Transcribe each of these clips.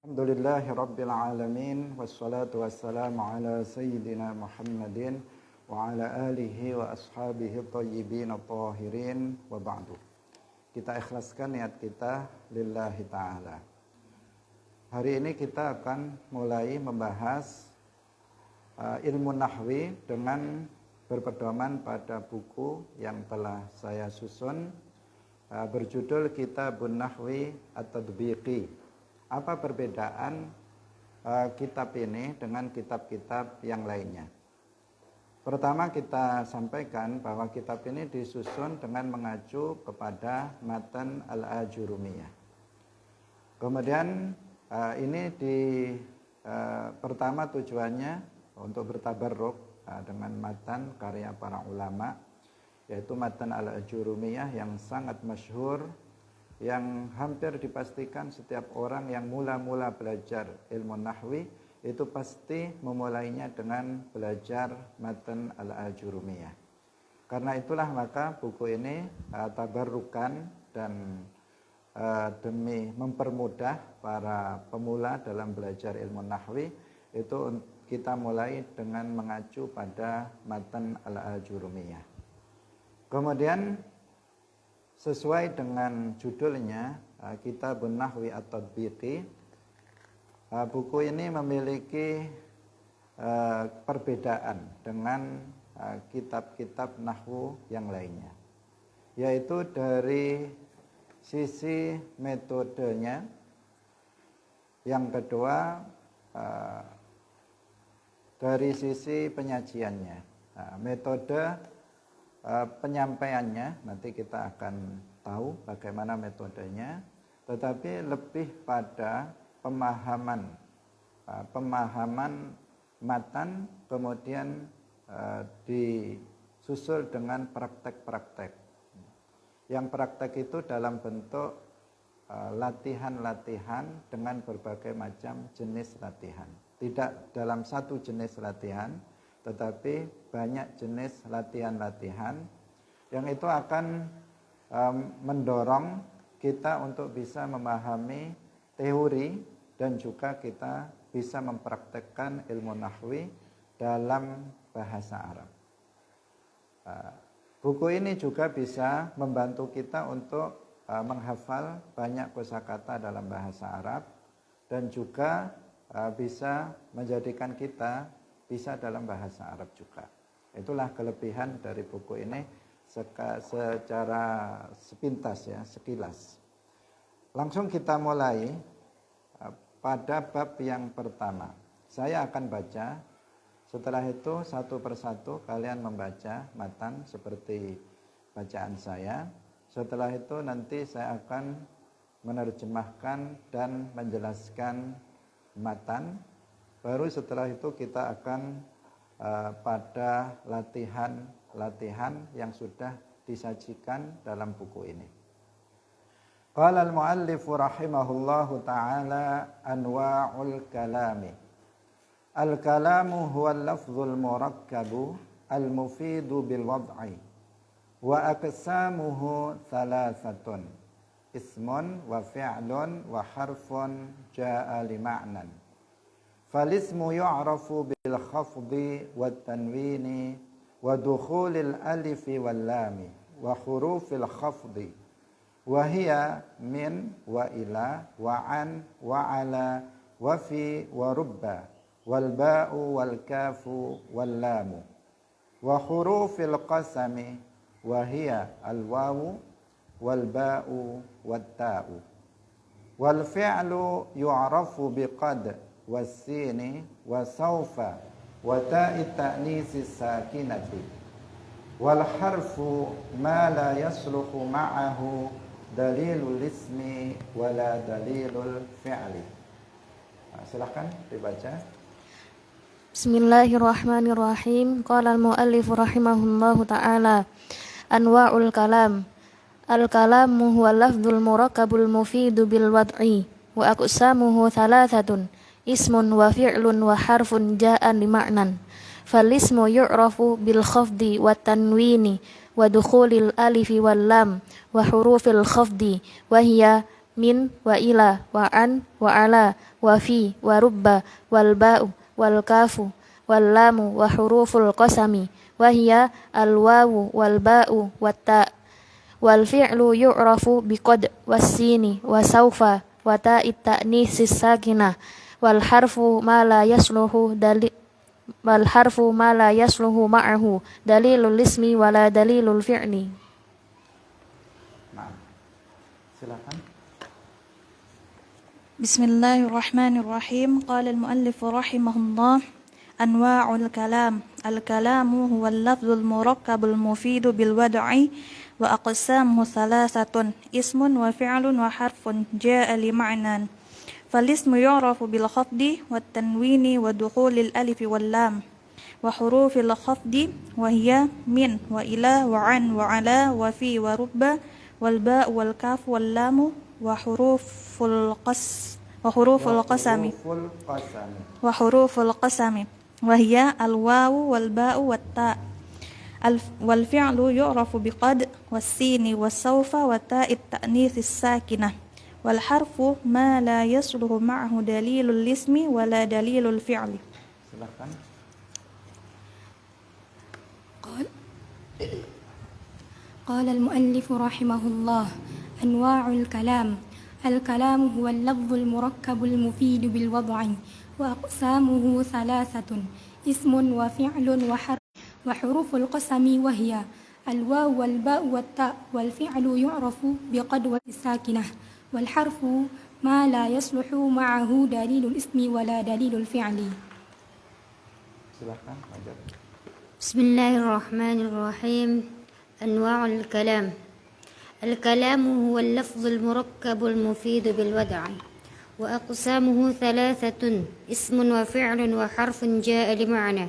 Alhamdulillahi Rabbil Alamin. Wassalatu wassalamu ala Sayyidina Muhammadin wa ala alihi wa ashabihi tayyibin at-tahirin wa ba'du. Kita ikhlaskan niat kita lillahi ta'ala. Hari ini kita akan mulai membahas ilmu nahwi dengan berpedoman pada buku yang telah saya susun berjudul Kitabun Nahwi At-Tadbiqi. Apa perbedaan kitab ini dengan kitab-kitab yang lainnya? Pertama kita sampaikan bahwa kitab ini disusun dengan mengacu kepada matan Al-Ajurumiyah. Kemudian ini pertama tujuannya untuk bertabarruk dengan matan karya para ulama, yaitu matan Al-Ajurumiyah yang sangat masyhur, yang hampir dipastikan setiap orang yang mula-mula belajar ilmu nahwi itu pasti memulainya dengan belajar matan Al-Ajurumiyah. Karena itulah maka buku ini tabarrukan dan demi mempermudah para pemula dalam belajar ilmu nahwi itu kita mulai dengan mengacu pada matan Al-Ajurumiyah. Kemudian sesuai dengan judulnya Kitabun Nahwi At-Tadbiqi, buku ini memiliki perbedaan dengan kitab-kitab nahwu yang lainnya, yaitu dari sisi metodenya, yang kedua dari sisi penyajiannya. Metode penyampaiannya nanti kita akan tahu bagaimana metodenya, tetapi lebih pada pemahaman matan, kemudian disusul dengan praktek-praktek. Yang praktek itu dalam bentuk latihan-latihan dengan berbagai macam jenis latihan. Tidak dalam satu jenis latihan, tetapi banyak jenis latihan-latihan yang itu akan mendorong kita untuk bisa memahami teori dan juga kita bisa mempraktekkan ilmu nahwi dalam bahasa Arab. Buku ini juga bisa membantu kita untuk menghafal banyak kosakata dalam bahasa Arab dan juga bisa menjadikan kita bisa dalam bahasa Arab juga. Itulah kelebihan dari buku ini secara sepintas ya, sekilas. Langsung kita mulai pada bab yang pertama. Saya akan baca, setelah itu satu persatu kalian membaca matan seperti bacaan saya. Setelah itu nanti saya akan menerjemahkan dan menjelaskan matan. Baru setelah itu kita akan pada latihan yang sudah disajikan dalam buku ini. Qala al-muallif rahimahullahu ta'ala anwa'ul kalami. Al-kalamu huwa al-lafzul murakkabu al-mufidu bil wad'i wa aqsamuhu thalathatun ismun wa fi'lun wa harfun ja'a li ma'nan. Falismu yu'rafu bil khafdi wat tanwini wa dukhulil alifi wal lami wa hurufil khafdi wa hiya min wa ila wa an wa ala wa fi wa rubba wal ba'u wal kafu wal lamu wa hurufil qasami wa hiya al wawu wal ba'u wat ta'u wal fi'lu yu'rafu biqad والسين وسوف وتاء التأنيث الساكنة والحرف ما لا يصلح معه دليل الاسم ولا دليل الفعل. Silakan dibaca. Bismillahirrahmanirrahim. Qala al-muallif rahimahullahu ta'ala anwa'ul kalam. Al-kalamu huwa lafdzul murakkabul mufidu bil wad'i wa aqsamuhu thalathatun ismun wa fi'lun wa harfun ja'an li ma'nan. Falismu yu'rafu bil khafdi wat tanwini wa dukhulil alifi wal lam wa hurufil khafdi wa hiya min wa ila wa an wa ala wa fi wa rubba wal ba'u wal kafu wal lamu wa huruful qasami wa hiya al wawu wal ba'u wat ta wal fi'lu yu'rafu biqad was sini wa saufa wa ta'it ta'nis sakinah wal harfu ma la yasluhu ma'ahu dalilul ismi wala dalilul fi'li. Nah, silakan. Bismillahirrahmanirrahim. Qala al-muallif rahimahullah anwa'ul kalam. Al-kalamu huwa al-lafzul murakkabul mufidu bil wad'i wa aqsamuhu thalathatun ismun wa fi'lun wa harfun jaa'a li ma'nan. Fal-ismu yu'rafu bil khafdi wat tanwini wa dukhulil alif wal lam wa hurufil khafdi wa hiya min wa ila wa an wa ala wa fi wa rubba wal ba wal kaf wal lam wa huruful qasami wa hiya al wawu wal ba'u wat ta wal fi'lu yu'rafu biqad was sini was sawfa wa ta'it ta'nits sakinah wal harfu ma la yasluhu ma'ahu dalilul ismi wala dalilul fi'li. Silakan. قال المؤلف رحمه الله أنواع الكلام. الكلام هو اللفظ المركب المفيد بالوضع وأقسامه ثلاثة اسم وفعل وحروف القسم وهي الواو والباء والتاء والفعل يعرف بقد والساكنة والحرف ما لا يصلح معه دليل الاسم ولا دليل الفعل. Silakan, lanjut. بسم الله الرحمن الرحيم. أنواع الكلام. الكلام هو اللفظ المركب المفيد بالوضع وأقسامه ثلاثة اسم وفعل وحرف جاء لمعنى.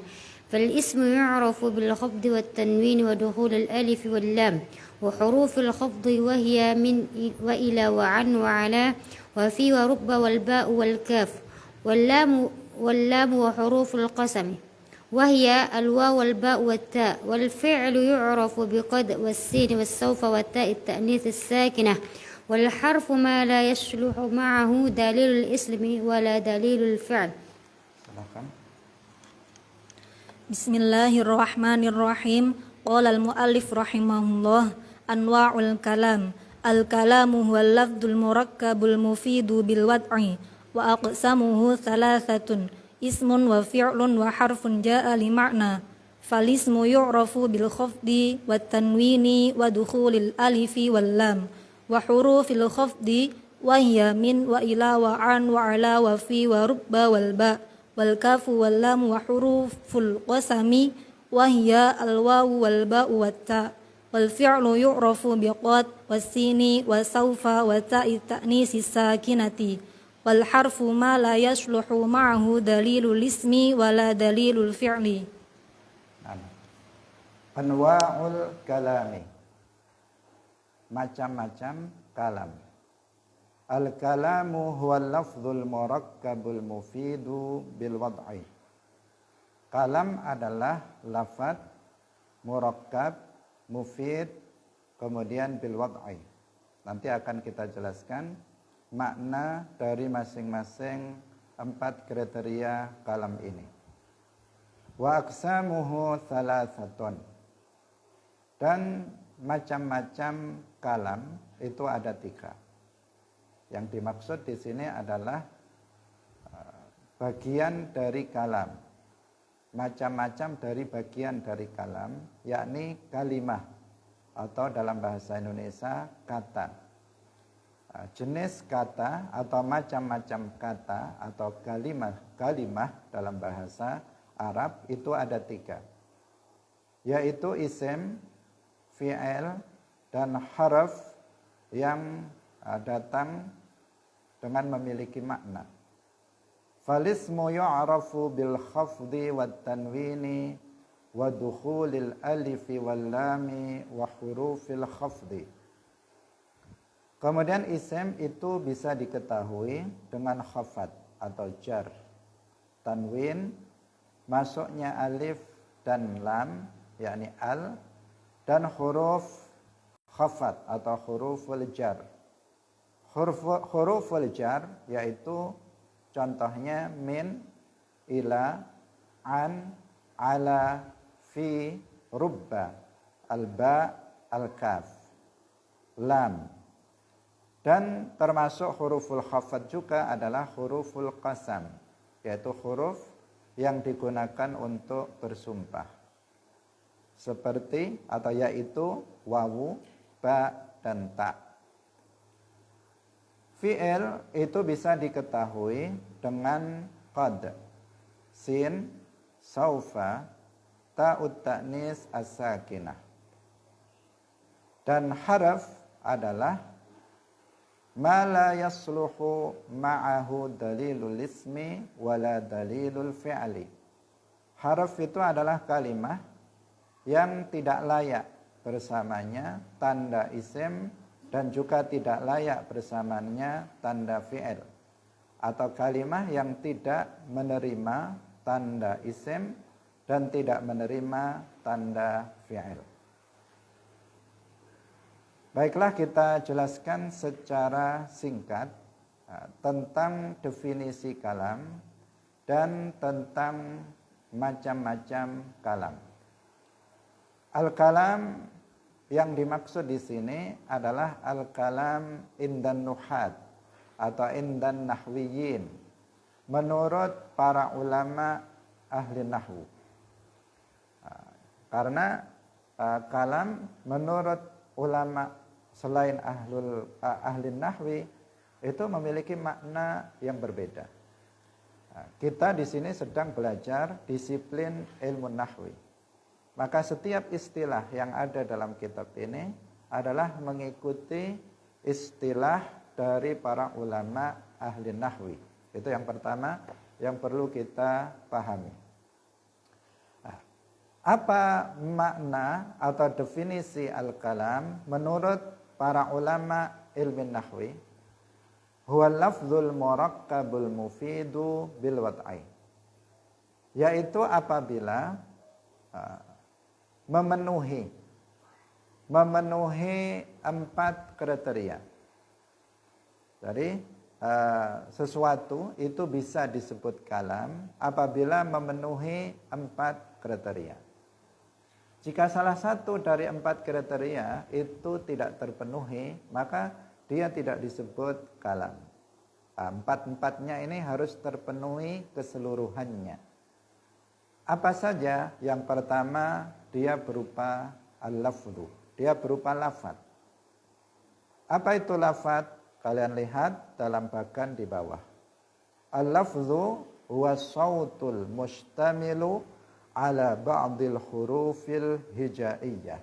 فالاسم يعرف بالخفض والتنوين ودخول الألف واللام وحروف الخفض وهي من وإلى وعن وعلى وفي ورب والباء والكاف واللام وحروف القسم وهي الواو والباء والتاء والفعل يعرف بقد والسين والسوف والتاء التأنيث الساكنة والحرف ما لا يصلح معه دليل الاسم ولا دليل الفعل. Bismillahirrahmanirrahim. Qala al-muallif rahimahullah anwa'ul kalam. Al-kalamu huwa al-lafdul murakkabul mufidu bil wad'i wa aqsamuhu thalathatun ismun wa fi'lun wa harfun jaa'a li ma'na. Fal-ismu yu'rafu bil khafdi wat tanwini wa dukhulil alifi wal lam wa hurufil khafdi wa hiya min wa ila wa an wa ala wa fi wa rubba wal ba wal kafu wal lam wa huruful qasami wa hiya al wawu wal ba'u wat ta wal fi'lu yu'rafu bi qad was sini wa sawfa wa ta'i ta'nisi sakinati wal harfu ma la yasluhu ma'ahu dalilul ismi wala dalilul fi'li. Anwa'ul kalami, macam-macam kalam. Al-kalamu huwal lafzul murakkabul mufidu bil wad'i. Kalam adalah lafaz murakkab, mufid, kemudian bil wad'i. Nanti akan kita jelaskan makna dari masing-masing 4 kriteria kalam ini. Wa aqsamuhu thalathatun. Dan macam-macam kalam itu ada 3. Yang dimaksud di sini adalah bagian dari kalam. Macam-macam dari bagian dari kalam, yakni kalimah atau dalam bahasa Indonesia kata. Jenis kata atau macam-macam kata atau kalimah dalam bahasa Arab itu ada 3, yaitu isim, fi'il, dan harf yang datang dengan memiliki makna. Falismu yu'rafu bil khafdi wat tanwini wa dukhulil alifi wal lami wa hurufil khafdi. Kemudian isim itu bisa diketahui dengan khafat atau jar, tanwin, masuknya alif dan lam, yakni al, dan huruf khafat atau huruful jar. huruful jar yaitu contohnya min, ila, an, ala, fi, rubba, alba, al-kaf, lam. Dan termasuk huruful khafad juga adalah huruful qasam, yaitu huruf yang digunakan untuk bersumpah. Seperti atau yaitu wawu, ba, dan ta. Fi'il itu bisa diketahui dengan qad, sin, saufa, ta'ut ta'nis as-sakinah. Dan haraf adalah ma la yasluhu ma'ahu dalilul ismi wala dalilul fi'li. Haraf itu adalah kalimat yang tidak layak bersamanya tanda isim dan juga tidak layak bersamanya tanda fi'il, atau kalimat yang tidak menerima tanda isim dan tidak menerima tanda fi'il. Baiklah, kita jelaskan secara singkat tentang definisi kalam dan tentang macam-macam kalam. Al-kalam yang dimaksud di sini adalah al-kalam indan nuhat atau indan nahwiyin menurut para ulama ahli nahwu. Karena kalam menurut ulama selain ahli nahwi itu memiliki makna yang berbeda. Kita di sini sedang belajar disiplin ilmu nahwi. Maka setiap istilah yang ada dalam kitab ini adalah mengikuti istilah dari para ulama ahli nahwi. Itu yang pertama yang perlu kita pahami. Apa makna atau definisi al-kalam menurut para ulama ilmu nahwi? Huwa lafzul murakkabul mufidu bil wad'i. Yaitu apabila memenuhi 4 kriteria. Jadi sesuatu itu bisa disebut kalam apabila memenuhi 4 kriteria. Jika salah satu dari 4 kriteria itu tidak terpenuhi, maka dia tidak disebut kalam. 4-4-nya ini harus terpenuhi keseluruhannya. Apa saja? Yang pertama, dia berupa al-lafzu. Dia berupa lafaz. Apa itu lafaz? Kalian lihat dalam bagan di bawah. Al-lafzu huwa sautul mustamilu ala ba'dil hurufil hijaiyah.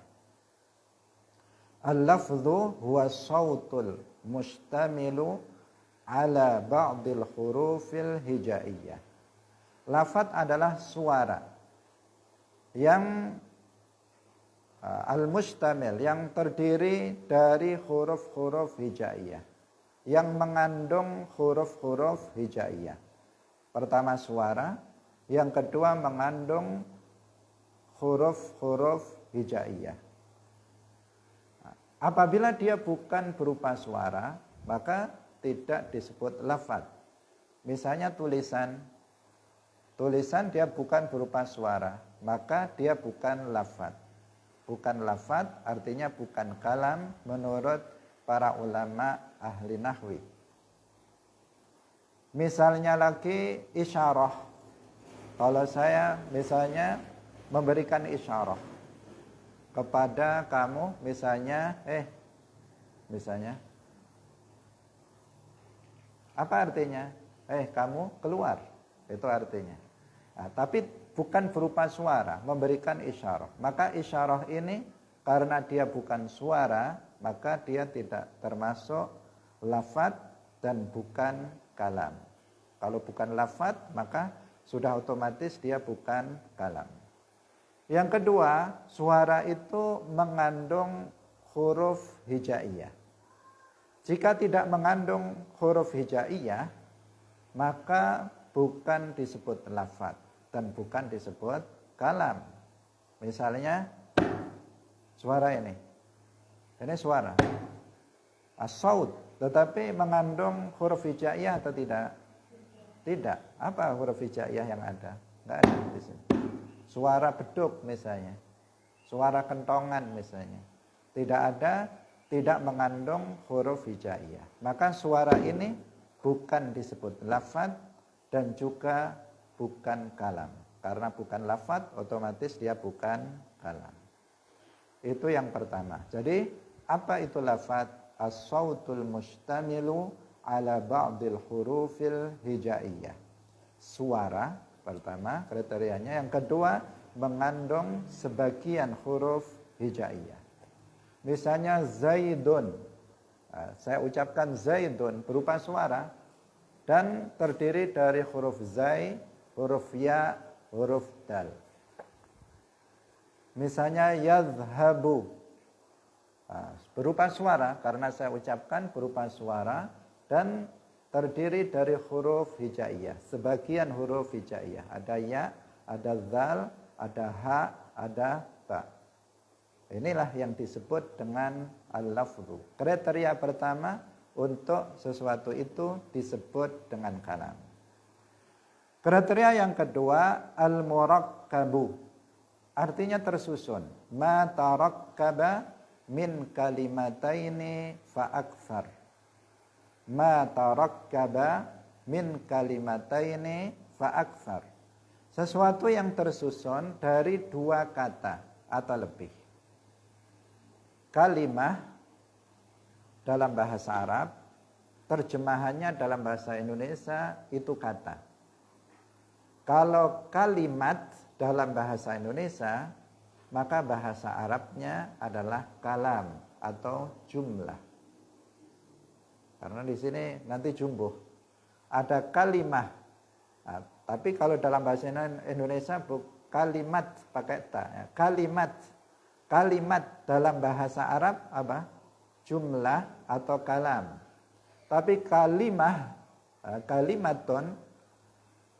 Al-lafzu huwa sautul mustamilu ala ba'dil hurufil hijaiyah. Lafaz adalah suara yang al-mustamil, yang terdiri dari huruf-huruf hijaiyah, yang mengandung huruf-huruf hijaiyah. Pertama suara, yang kedua mengandung huruf-huruf hijaiyah. Apabila dia bukan berupa suara, maka tidak disebut lafaz. Misalnya tulisan dia bukan berupa suara, maka dia bukan lafaz. Bukan lafaz artinya bukan kalam menurut para ulama ahli nahwi. Misalnya lagi isyarah. Kalau saya misalnya memberikan isyarah kepada kamu, misalnya apa artinya? Kamu keluar. Itu artinya. Nah, tapi bukan berupa suara, memberikan isyarah. Maka isyarah ini karena dia bukan suara, maka dia tidak termasuk lafaz dan bukan kalam. Kalau bukan lafaz, maka sudah otomatis dia bukan kalam. Yang kedua, suara itu mengandung huruf hijaiyah. Jika tidak mengandung huruf hijaiyah, maka bukan disebut lafaz dan bukan disebut kalam. Misalnya suara ini suara as-saut, tetapi mengandung huruf hijaiyah atau tidak? Tidak. Apa huruf hijaiyah yang ada? Enggak ada di sini. Suara beduk misalnya, suara kentongan misalnya, tidak ada, tidak mengandung huruf hijaiyah. Maka suara ini bukan disebut lafadz dan juga bukan kalam. Karena bukan lafadz, otomatis dia bukan kalam. Itu yang pertama. Jadi apa itu lafadz? As-sautul mustamilu ala ba'dil hurufil hijaiyah. Suara pertama kriterianya. Yang kedua, mengandung sebagian huruf hijaiyah. Misalnya Zaidun. Saya ucapkan Zaidun berupa suara dan terdiri dari huruf Zai, huruf Ya, huruf Dal. Misalnya Yadhhabu. Berupa suara karena saya ucapkan berupa suara dan terdiri dari huruf hijaiyah. Sebagian huruf hijaiyah. Ada Ya, ada Zal, ada Ha, ada Ta. Inilah yang disebut dengan al-lafzu. Kriteria pertama untuk sesuatu itu disebut dengan kalam. Kriteria yang kedua al-murakkabu. Artinya tersusun. Ma tarakkaba min kalimataini fa'akthar. Ma tarakkaba min kalimataini fa'akthar. Sesuatu yang tersusun dari dua kata atau lebih. Kalimah dalam bahasa Arab, terjemahannya dalam bahasa Indonesia itu kata. Kalau kalimat dalam bahasa Indonesia, maka bahasa Arabnya adalah kalam atau jumlah. Karena di sini nanti jumbuh. Ada kalimah. Nah, tapi kalau dalam bahasa Indonesia kalimat pakai ta. Ya. Kalimat. Kalimat dalam bahasa Arab apa? Jumlah atau kalam. Tapi kalimah, kalimatun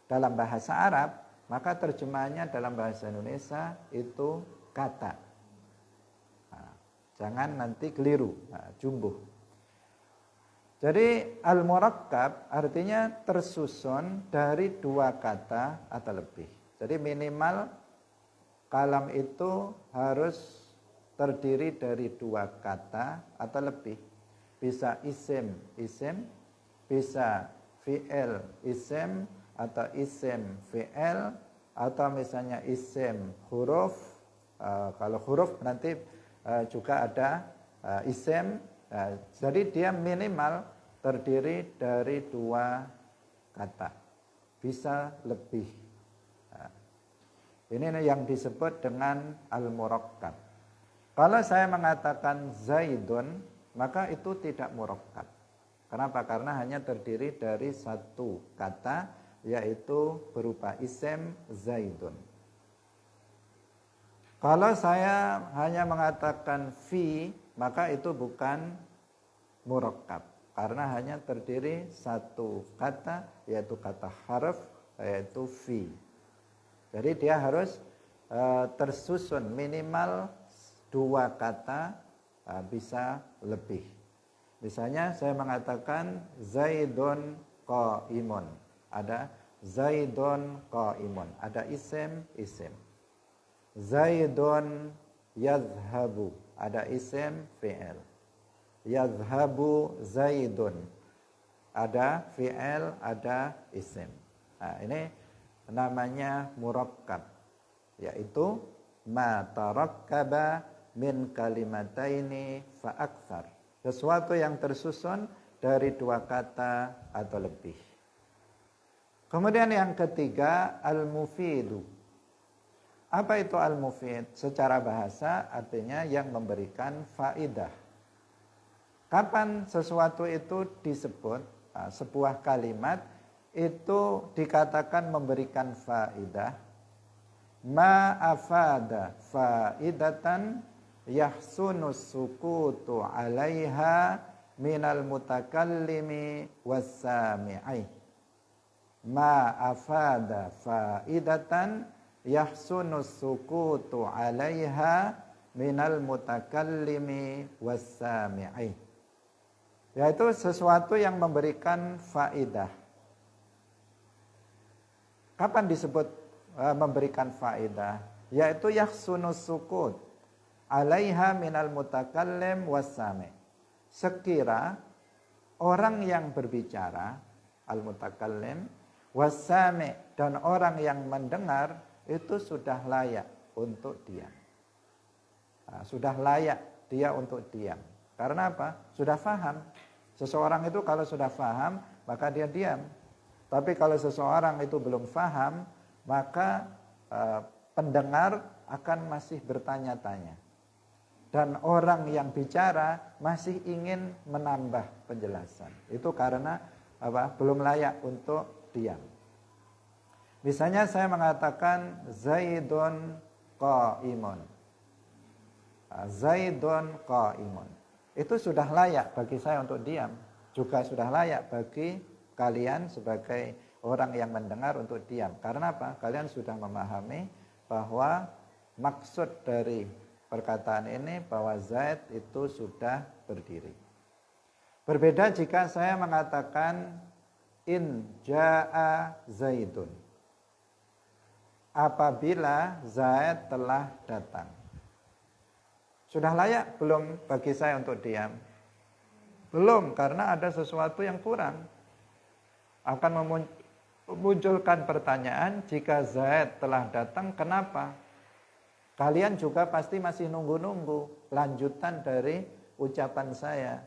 dalam bahasa Arab, maka terjemahannya dalam bahasa Indonesia itu kata. Nah, jangan nanti keliru, jumbuh. Jadi al-murakkab artinya tersusun dari dua kata atau lebih. Jadi minimal kalam itu harus terdiri dari dua kata atau lebih. Bisa isim, bisa fi'il, isim, atau isim, fi'il, atau misalnya isim, huruf. Kalau huruf nanti juga ada isim. Jadi dia minimal terdiri dari dua kata. Bisa lebih. Ini yang disebut dengan al-murakkab. Kalau saya mengatakan Zaidun, maka itu tidak murakkab. Kenapa? Karena hanya terdiri dari satu kata, yaitu berupa isim Zaidun. Kalau saya hanya mengatakan fi, maka itu bukan murakkab. Karena hanya terdiri satu kata, yaitu kata harf, yaitu fi. Jadi dia harus tersusun minimal dua kata, bisa lebih. Misalnya saya mengatakan Zaidun qaimun. Ada Zaidun qaimun. Ada isim. Zaidun yadhhabu. Ada isim fi'il. Yadhhabu Zaidun. Ada fi'il, ada isim. Nah, ini namanya murakkab, yaitu ma tarakkaba min kalimataini fa aktsar. Sesuatu yang tersusun dari dua kata atau lebih. Kemudian yang ketiga al-mufidu. Apa itu al-mufid? Secara bahasa artinya yang memberikan faidah. Kapan sesuatu itu disebut sebuah kalimat itu dikatakan memberikan faidah? Ma afada faidatan yahsunu sukutu 'alaiha minal mutakallimi was-sami'i. Ma afada faidatan yahsunu sukutu 'alaiha minal mutakallimi was-sami'i. yaitu sesuatu yang memberikan faedah. Kapan disebut memberikan faedah? Yaitu yahsunus sukut 'alaiha minal mutakallim wassami. Sekira orang yang berbicara, al-mutakallim, wassami, dan orang yang mendengar itu sudah layak untuk diam. Nah, sudah layak dia untuk diam. Karena apa? Sudah faham. Seseorang itu kalau sudah faham, maka dia diam. Tapi kalau seseorang itu belum faham, maka pendengar akan masih bertanya-tanya. Dan orang yang bicara masih ingin menambah penjelasan. Itu karena apa? Belum layak untuk diam. Misalnya saya mengatakan Zaidun qaimun. Zaidun qaimun. Itu sudah layak bagi saya untuk diam. Juga sudah layak bagi kalian sebagai orang yang mendengar untuk diam. Karena apa? Kalian sudah memahami bahwa maksud dari perkataan ini bahwa Zaid itu sudah berdiri. Berbeda jika saya mengatakan in jaa Zaidun. Apabila Zaid telah datang. Sudah layak belum bagi saya untuk diam? Belum, karena ada sesuatu yang kurang. Akan memunculkan pertanyaan, jika Zaid telah datang, kenapa? Kalian juga pasti masih nunggu-nunggu lanjutan dari ucapan saya.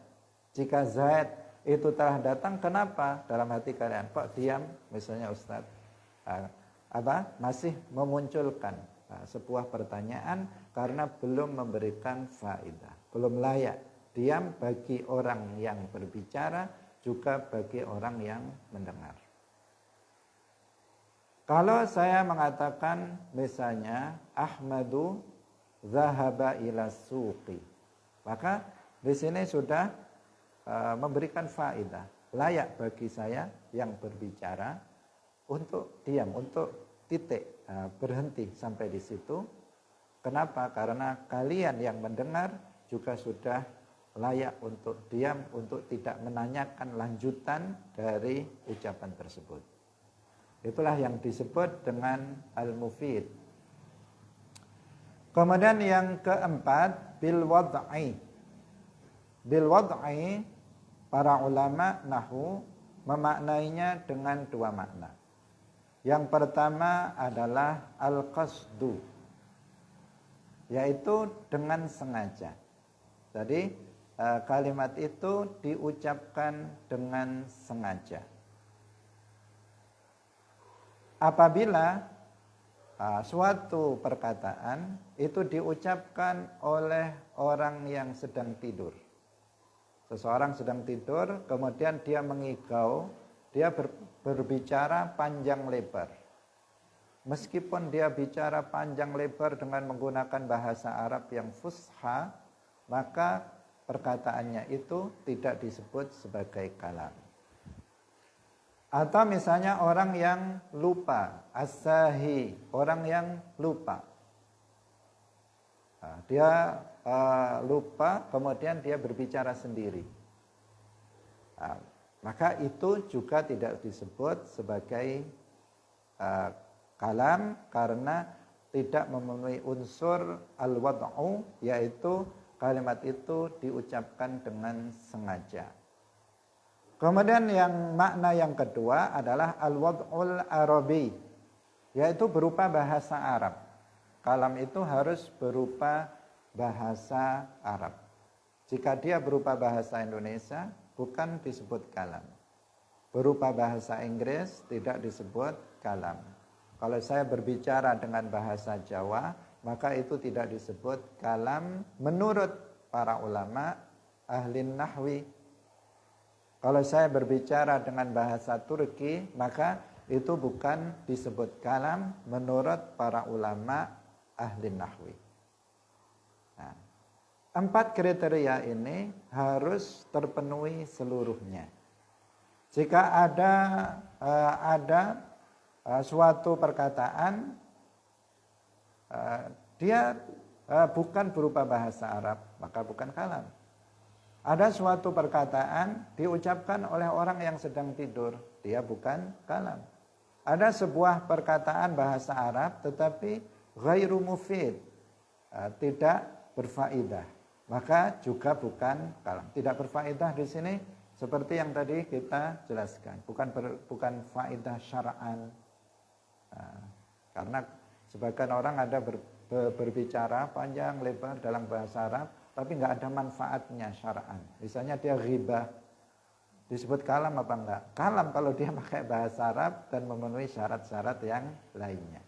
Jika Zaid itu telah datang, kenapa? Dalam hati kalian, kok diam? Misalnya Ustadz, masih memunculkan sebuah pertanyaan karena belum memberikan faedah. Belum layak diam bagi orang yang berbicara, juga bagi orang yang mendengar. Kalau saya mengatakan misalnya Ahmadu zahaba ila suqi, maka di sini sudah memberikan faedah. Layak bagi saya yang berbicara untuk diam, untuk titik, berhenti sampai di situ. Kenapa? Karena kalian yang mendengar juga sudah layak untuk diam, untuk tidak menanyakan lanjutan dari ucapan tersebut. Itulah yang disebut dengan al-mufid. Kemudian yang keempat, bil wad'i. Bil wad'i, para ulama nahwu memaknainya dengan dua makna. Yang pertama adalah al-qasdu, yaitu dengan sengaja. Jadi kalimat itu diucapkan dengan sengaja. Apabila suatu perkataan itu diucapkan oleh orang yang sedang tidur. Seseorang sedang tidur, kemudian dia mengigau, dia berbicara panjang lebar. Meskipun dia bicara panjang lebar dengan menggunakan bahasa Arab yang fusha, maka perkataannya itu tidak disebut sebagai kalam. Atau misalnya orang yang lupa, as-sahi, orang yang lupa. Dia lupa, kemudian dia berbicara sendiri. Maka itu juga tidak disebut sebagai kalam, karena tidak memenuhi unsur al-wad'u, yaitu kalimat itu diucapkan dengan sengaja. Kemudian yang makna yang kedua adalah al-wad'ul arabi, yaitu berupa bahasa Arab. Kalam itu harus berupa bahasa Arab. Jika dia berupa bahasa Indonesia, bukan disebut kalam. Berupa bahasa Inggris, tidak disebut kalam. Kalau saya berbicara dengan bahasa Jawa, maka itu tidak disebut kalam menurut para ulama ahli nahwi. Kalau saya berbicara dengan bahasa Turki, maka itu bukan disebut kalam menurut para ulama ahli nahwi. Nah, 4 kriteria ini harus terpenuhi seluruhnya. Jika ada suatu perkataan, dia bukan berupa bahasa Arab, maka bukan kalam. Ada suatu perkataan diucapkan oleh orang yang sedang tidur, dia bukan kalam. Ada sebuah perkataan bahasa Arab tetapi ghairu mufid, tidak berfaedah, maka juga bukan kalam. Tidak berfaedah di sini seperti yang tadi kita jelaskan, bukan faedah syar'an. Karena sebagian orang ada berbicara panjang lebar dalam bahasa Arab, tapi nggak ada manfaatnya syar'an. Misalnya dia ghibah, disebut kalam apa enggak? Kalam kalau dia pakai bahasa Arab dan memenuhi syarat-syarat yang lainnya.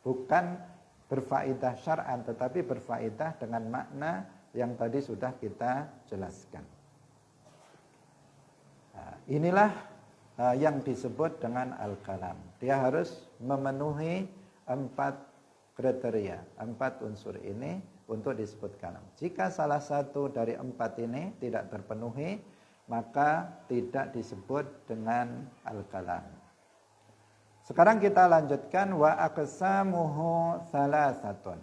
Bukan berfaedah syar'an, tetapi berfaedah dengan makna yang tadi sudah kita jelaskan. Nah, inilah yang disebut dengan al-kalam. Dia harus memenuhi 4 kriteria, 4 unsur ini untuk disebut kalam. Jika salah satu dari 4 ini tidak terpenuhi, maka tidak disebut dengan al-kalam. Sekarang kita lanjutkan wa aqsamuhu salasatun.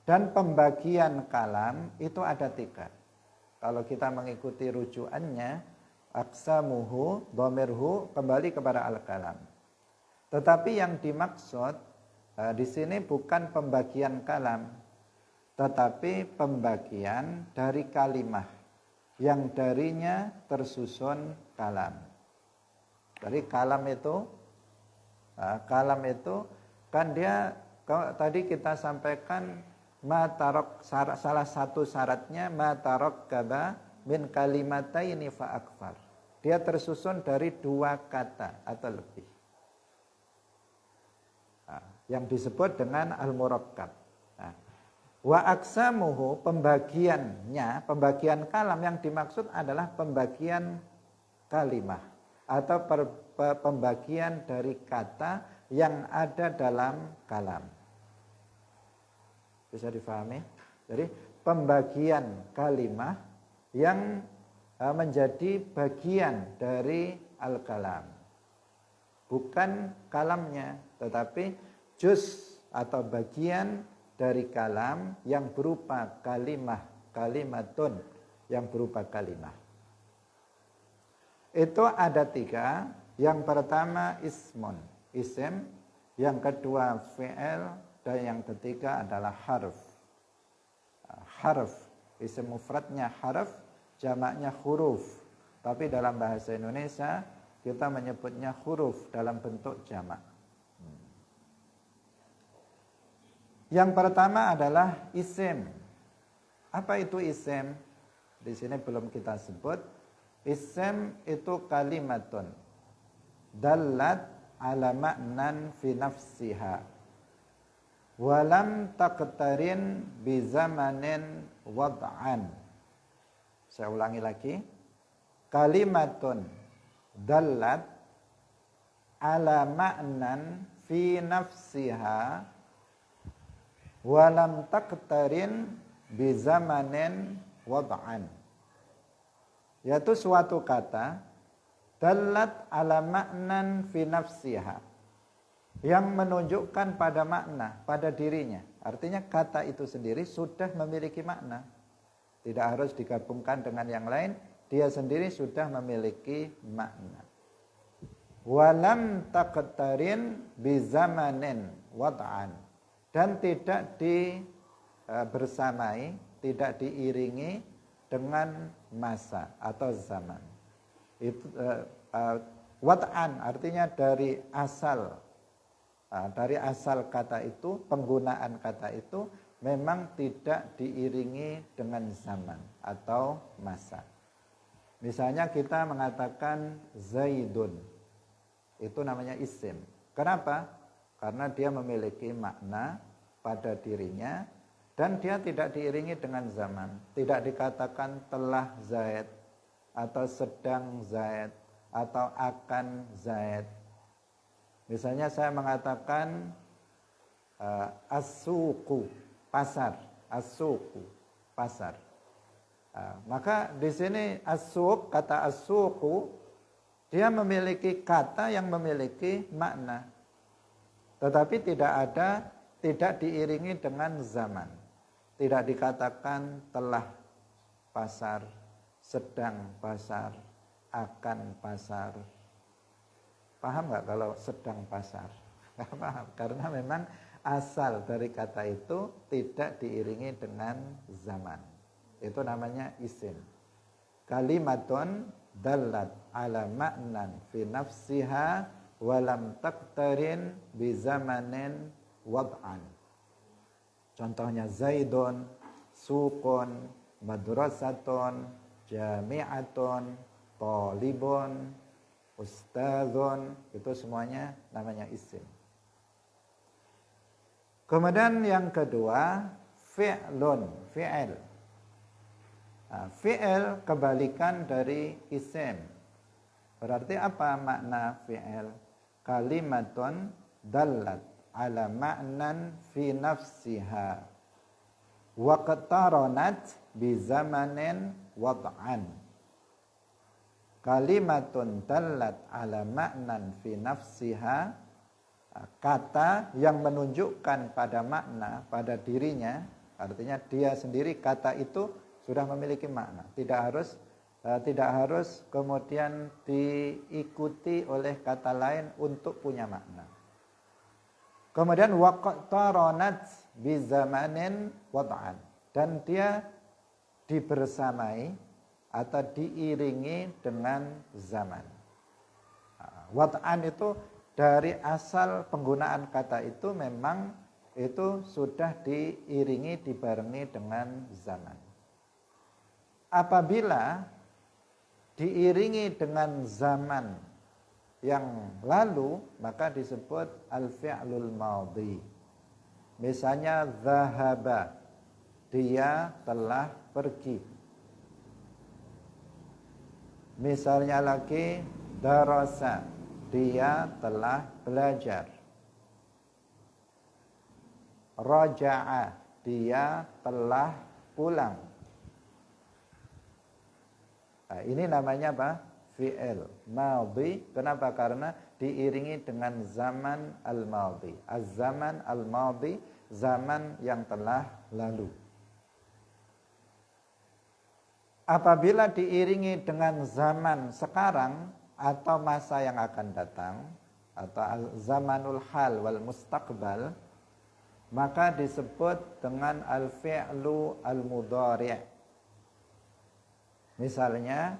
Dan pembagian kalam itu ada 3. Kalau kita mengikuti rujukannya, aqsamuhu, dhamirhu kembali kepada al-kalam. Tetapi yang dimaksud di sini bukan pembagian kalam, tetapi pembagian dari kalimah yang darinya tersusun kalam. Dari kalam itu kan dia tadi kita sampaikan salah satu syaratnya matarokkaba min kalimataini fa akfar. Dia tersusun dari 2 kata atau lebih. Yang disebut dengan al-murakkab. Wa aqsamuhu, pembagian kalam yang dimaksud adalah pembagian kalimah atau pembagian dari kata yang ada dalam kalam. Bisa difahami? Jadi pembagian kalimah yang menjadi bagian dari al-kalam. Bukan kalamnya, tetapi juz atau bagian dari kalam yang berupa kalimatun, yang berupa kalimah. Itu ada 3. Yang pertama ismun, isim. Yang kedua fi'il. Dan yang ketiga adalah harf. Harf, isim mufradnya harf, jamaknya huruf. Tapi dalam bahasa Indonesia kita menyebutnya huruf dalam bentuk jamak. Yang pertama adalah isim. Apa itu isim? Di sini belum kita sebut. Isim itu kalimatun dallat ala ma'nan fi nafsiha walam taqtarin bi zamanin wad'an. Saya ulangi lagi. Kalimatun dallat ala ma'nan fi nafsiha walam taqtarin bi zamanin wad'an. Yaitu suatu kata dallat ala ma'nan fi nafsiha, yang menunjukkan pada makna, pada dirinya. Artinya kata itu sendiri sudah memiliki makna. Tidak harus digabungkan dengan yang lain, dia sendiri sudah memiliki makna. Walam taqtarin bi zamanin wad'an, dan tidak bersamai, tidak diiringi dengan masa atau zaman. Itu wad'an artinya dari asal kata itu, penggunaan kata itu memang tidak diiringi dengan zaman atau masa. Misalnya kita mengatakan Zaidun, itu namanya isim. Kenapa? Karena dia memiliki makna pada dirinya dan dia tidak diiringi dengan zaman. Tidak dikatakan telah Zaid atau sedang Zaid atau akan Zaid. Misalnya saya mengatakan as-suqu, pasar, as-suqu, pasar. Maka di sini as-suq, kata as-suqu, dia memiliki kata yang memiliki makna. Tetapi tidak diiringi dengan zaman. Tidak dikatakan telah pasar, sedang pasar, akan pasar. Paham nggak kalau sedang pasar? Nggak paham, karena memang asal dari kata itu tidak diiringi dengan zaman. Itu namanya isim. Kalimatun dallat ala ma'nan fi nafsiha walam taqtarin bi zamanin wad'an. Contohnya Zaidun, suqun, madrasatun, jami'atun, talibun, ustadzun, itu semuanya namanya isim. Kemudian yang kedua, fi'lun, fi'il. Nah, fi'il kebalikan dari isim. Berarti apa makna fi'il? Kalimatun dallat ala ma'nan fi nafsiha wa qataranat bi zamanin wad'an. Kalimatun dallat ala ma'nan fi nafsiha, kata yang menunjukkan pada makna, pada dirinya, artinya dia sendiri kata itu sudah memiliki makna, tidak harus kemudian diikuti oleh kata lain untuk punya makna. Kemudian waqtaranat bi zamanin wad'an, dan dia dibersamai atau diiringi dengan zaman. Wad'an itu dari asal penggunaan kata itu memang itu sudah diiringi, dibarengi dengan zaman. Apabila diiringi dengan zaman yang lalu, maka disebut al-fi'lul madhi. Misalnya zahaba, dia telah pergi. Misalnya lagi darasa, dia telah belajar. Raja'a, dia telah pulang. Nah, ini namanya apa? Fi'il madhi. Kenapa? Karena diiringi dengan zaman al-madhi. Az-zaman al-madhi, zaman yang telah lalu. Apabila diiringi dengan zaman sekarang atau masa yang akan datang, atau zamanul hal wal mustaqbal, maka disebut dengan al-fi'lu al-mudhari'. Misalnya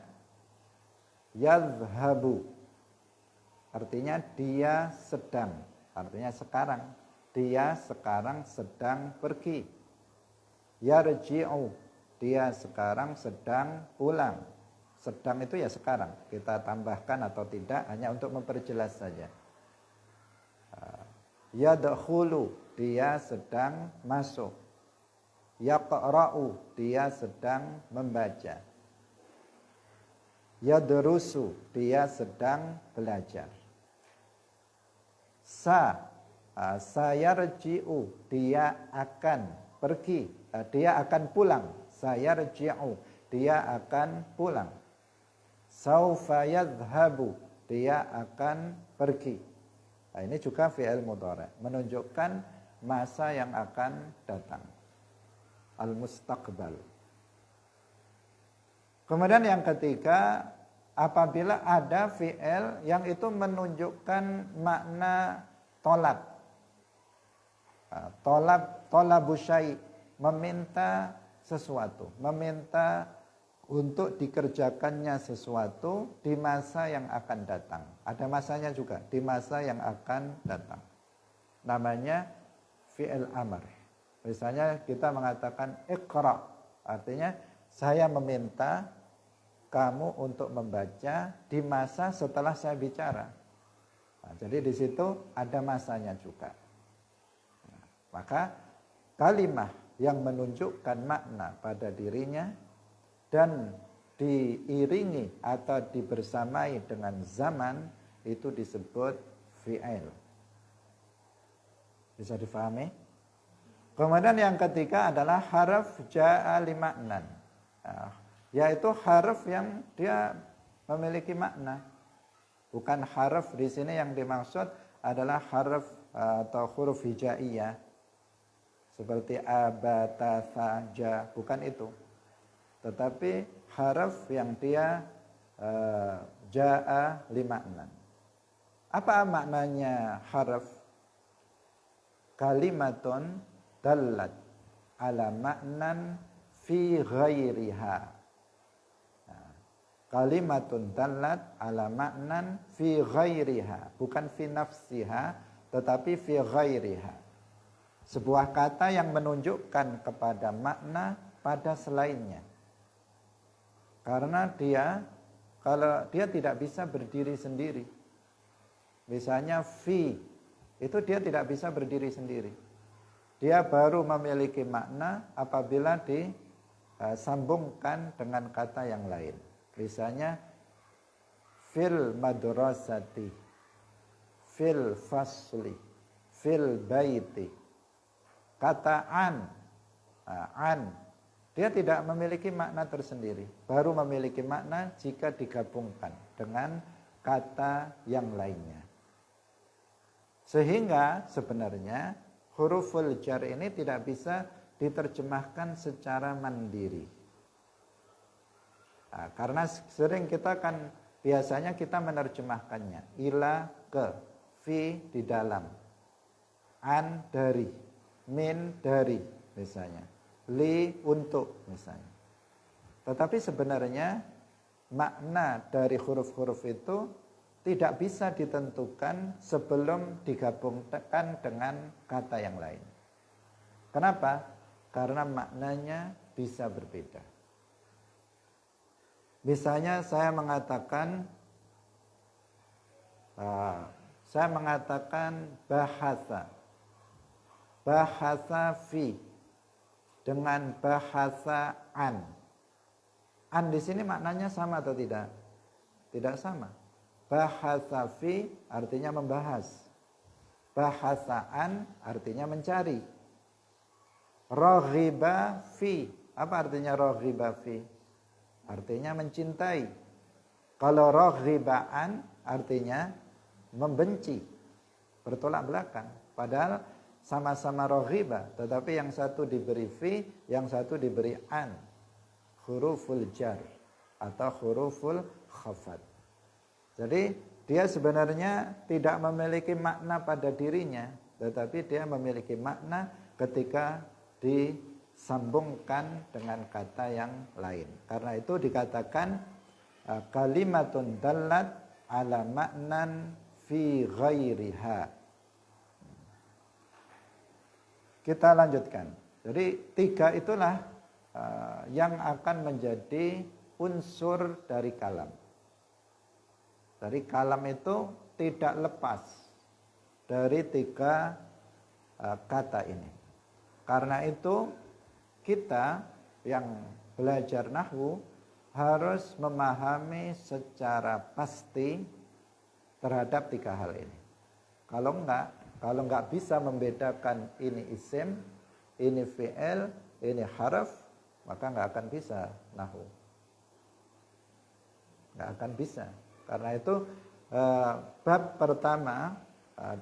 yadhhabu, artinya dia sedang, artinya sekarang, dia sekarang sedang pergi. Yarji'u, dia sekarang sedang pulang. Sedang itu ya sekarang, kita tambahkan atau tidak hanya untuk memperjelas saja. Yadkhulu, dia sedang masuk. Yaqra'u, dia sedang membaca. Yadrusu, dia sedang belajar. Sayarji'u, dia akan pergi, dia akan pulang. Sayarji'u, dia akan pulang. Saufa yadhhabu, dia akan pergi. Nah, ini juga fi'il mudhari', menunjukkan masa yang akan datang. Al-mustaqbal. Kemudian yang ketiga, apabila ada fi'il yang itu menunjukkan makna tolab. Tolabu syai', meminta sesuatu, meminta untuk dikerjakannya sesuatu di masa yang akan datang. Ada masanya juga, di masa yang akan datang. Namanya fi'il amr. Misalnya kita mengatakan iqra', artinya saya meminta kamu untuk membaca di masa setelah saya bicara. Nah, jadi di situ ada masanya juga. Nah, maka kalimat yang menunjukkan makna pada dirinya dan diiringi atau dibersamai dengan zaman, itu disebut fi'il. Bisa difahami? Kemudian yang ketiga adalah haraf ja'a li ma'nan. Nah, yaitu haraf yang dia memiliki makna. Bukan haraf di sini yang dimaksud adalah haraf atau huruf hijaiyah seperti abata, ja, bukan itu. tetapi harf yang dia ja'a lima'nan. Apa maknanya harf? Kalimatun dallat ala ma'nan fi ghairiha. Kalimatun dallat ala ma'nan fi ghairiha, bukan fi nafsiha tetapi fi ghairiha. Sebuah kata yang menunjukkan kepada makna pada selainnya. Karena kalau dia tidak bisa berdiri sendiri. Misalnya fi, itu dia tidak bisa berdiri sendiri. Dia baru memiliki makna apabila disambungkan dengan kata yang lain. Misalnya fil madrasati, fil fasli, fil baiti. Kata an, dia tidak memiliki makna tersendiri, baru memiliki makna jika digabungkan dengan kata yang lainnya. Sehingga sebenarnya huruful jar ini tidak bisa diterjemahkan secara mandiri. Karena sering kita kan biasanya kita menerjemahkannya ila ke, fi di dalam, an dari, min dari misalnya, li untuk misalnya. Tetapi sebenarnya makna dari huruf-huruf itu tidak bisa ditentukan sebelum digabungkan dengan kata yang lain. Kenapa? Karena maknanya bisa berbeda. Misalnya saya mengatakan bahasa. Bahasa fi dengan bahasa an. An di sini maknanya sama atau tidak? Tidak sama. Bahasa fi artinya membahas. Bahasa an artinya mencari. Raghiba fi, apa artinya raghiba fi? Artinya mencintai. Kalau raghiba an artinya membenci, bertolak belakang. Padahal sama-sama raghiba, tetapi yang satu diberi fi, yang satu diberi an. Huruful jar atau huruful khafad. Jadi dia sebenarnya tidak memiliki makna pada dirinya, tetapi dia memiliki makna ketika disambungkan dengan kata yang lain. Karena itu dikatakan kalimatun dallat ala ma'nan fi ghairiha. Kita lanjutkan. Jadi 3 itulah yang akan menjadi unsur dari kalam. Dari kalam itu tidak lepas dari 3 kata ini. Karena itu kita yang belajar nahwu harus memahami secara pasti terhadap 3 hal ini. Kalau enggak bisa membedakan ini isim, ini fi'il, ini harf, maka enggak akan bisa nahwu. Enggak akan bisa. Karena itu bab pertama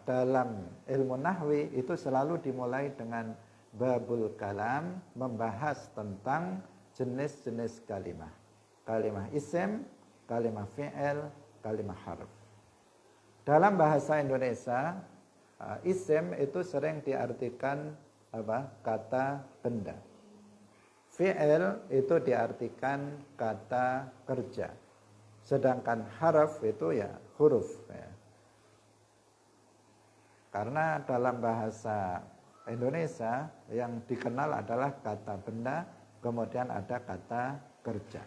dalam ilmu nahwi itu selalu dimulai dengan babul kalam, membahas tentang jenis-jenis kalimah. Kalimah isim, kalimah fi'il, kalimah harf. Dalam bahasa Indonesia, isim itu sering diartikan kata benda. Fi'il itu diartikan kata kerja. Sedangkan harf itu ya huruf ya. Karena dalam bahasa Indonesia yang dikenal adalah kata benda, kemudian ada kata kerja.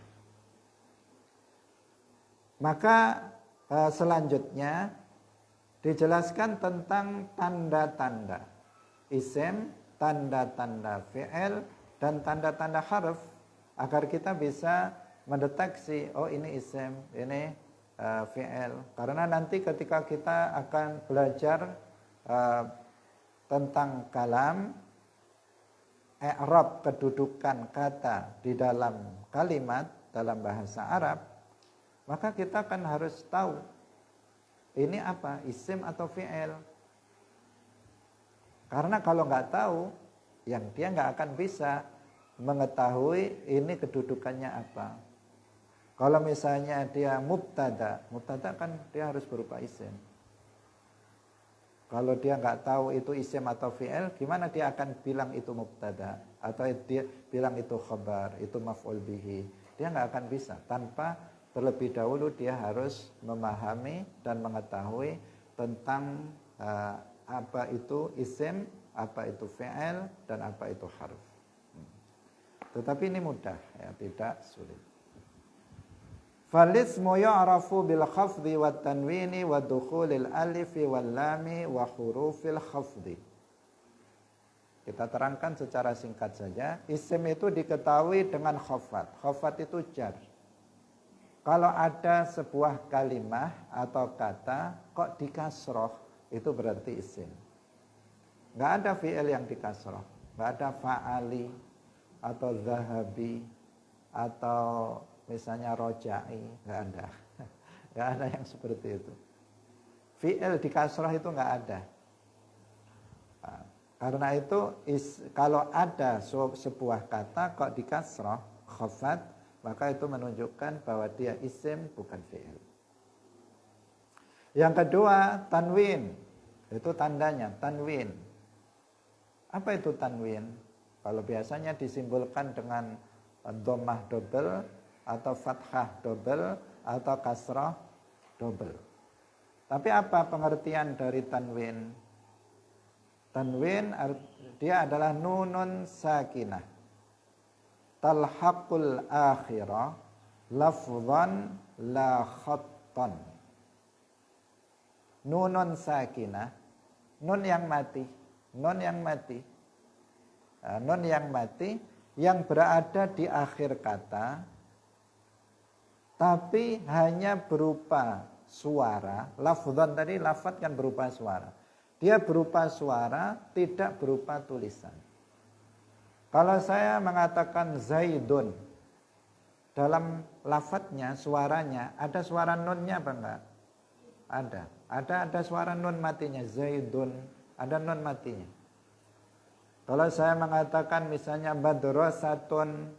Maka selanjutnya dijelaskan tentang tanda-tanda isim, tanda-tanda fi'il, dan tanda-tanda harf agar kita bisa mendeteksi, oh ini isim, ini fi'il. Karena nanti ketika kita akan belajar tentang kalam, i'rab kedudukan kata di dalam kalimat dalam bahasa Arab, maka kita kan harus tahu ini apa, isim atau fi'il. Karena kalau nggak tahu, yang dia nggak akan bisa mengetahui ini kedudukannya apa. Kalau misalnya dia mubtada kan dia harus berupa isim. Kalau dia nggak tahu itu isim atau fi'il, gimana dia akan bilang itu mubtada atau dia bilang itu khabar, itu maf'ul bihi? Dia nggak akan bisa tanpa terlebih dahulu dia harus memahami dan mengetahui tentang apa itu isim, apa itu fi'il, dan apa itu harf. Tetapi ini mudah, ya, tidak sulit. Falismu ya'rafu bil khafdi wat tanwini wa dukhulil alifi wal lami wa hurufil khafdi. Kita terangkan secara singkat saja. Isim itu diketahui dengan khafat. Khafat itu jar. Kalau ada sebuah kalimah atau kata kok dikasroh, itu berarti isim. Nggak ada fi'il yang dikasroh. Nggak ada fa'ali atau zahabi atau misalnya roja'i, nggak ada. Nggak ada yang seperti itu. Fi'il di kasrah itu nggak ada. Nah, karena itu kalau ada sebuah kata kok di kasrah, khafat, maka itu menunjukkan bahwa dia isim bukan fi'il. Yang kedua, tanwin. Itu tandanya, tanwin. Apa itu tanwin? Kalau biasanya disimbolkan dengan dhammah double, atau fathah double, atau kasrah double. Tapi apa pengertian dari tanwin? Tanwin dia adalah nunun sakinah talhaqul akhirah lafzan la khattan. Nunun sakinah, nun yang mati, nun yang mati. Nun yang mati yang berada di akhir kata tapi hanya berupa suara. Lafzan tadi, lafaz kan berupa suara. Dia berupa suara, tidak berupa tulisan. Kalau saya mengatakan Zaidun, dalam lafadznya, suaranya, ada suara nunnya apa enggak? Ada suara nun matinya, Zaidun, ada nun matinya. Kalau saya mengatakan misalnya Badrosatun,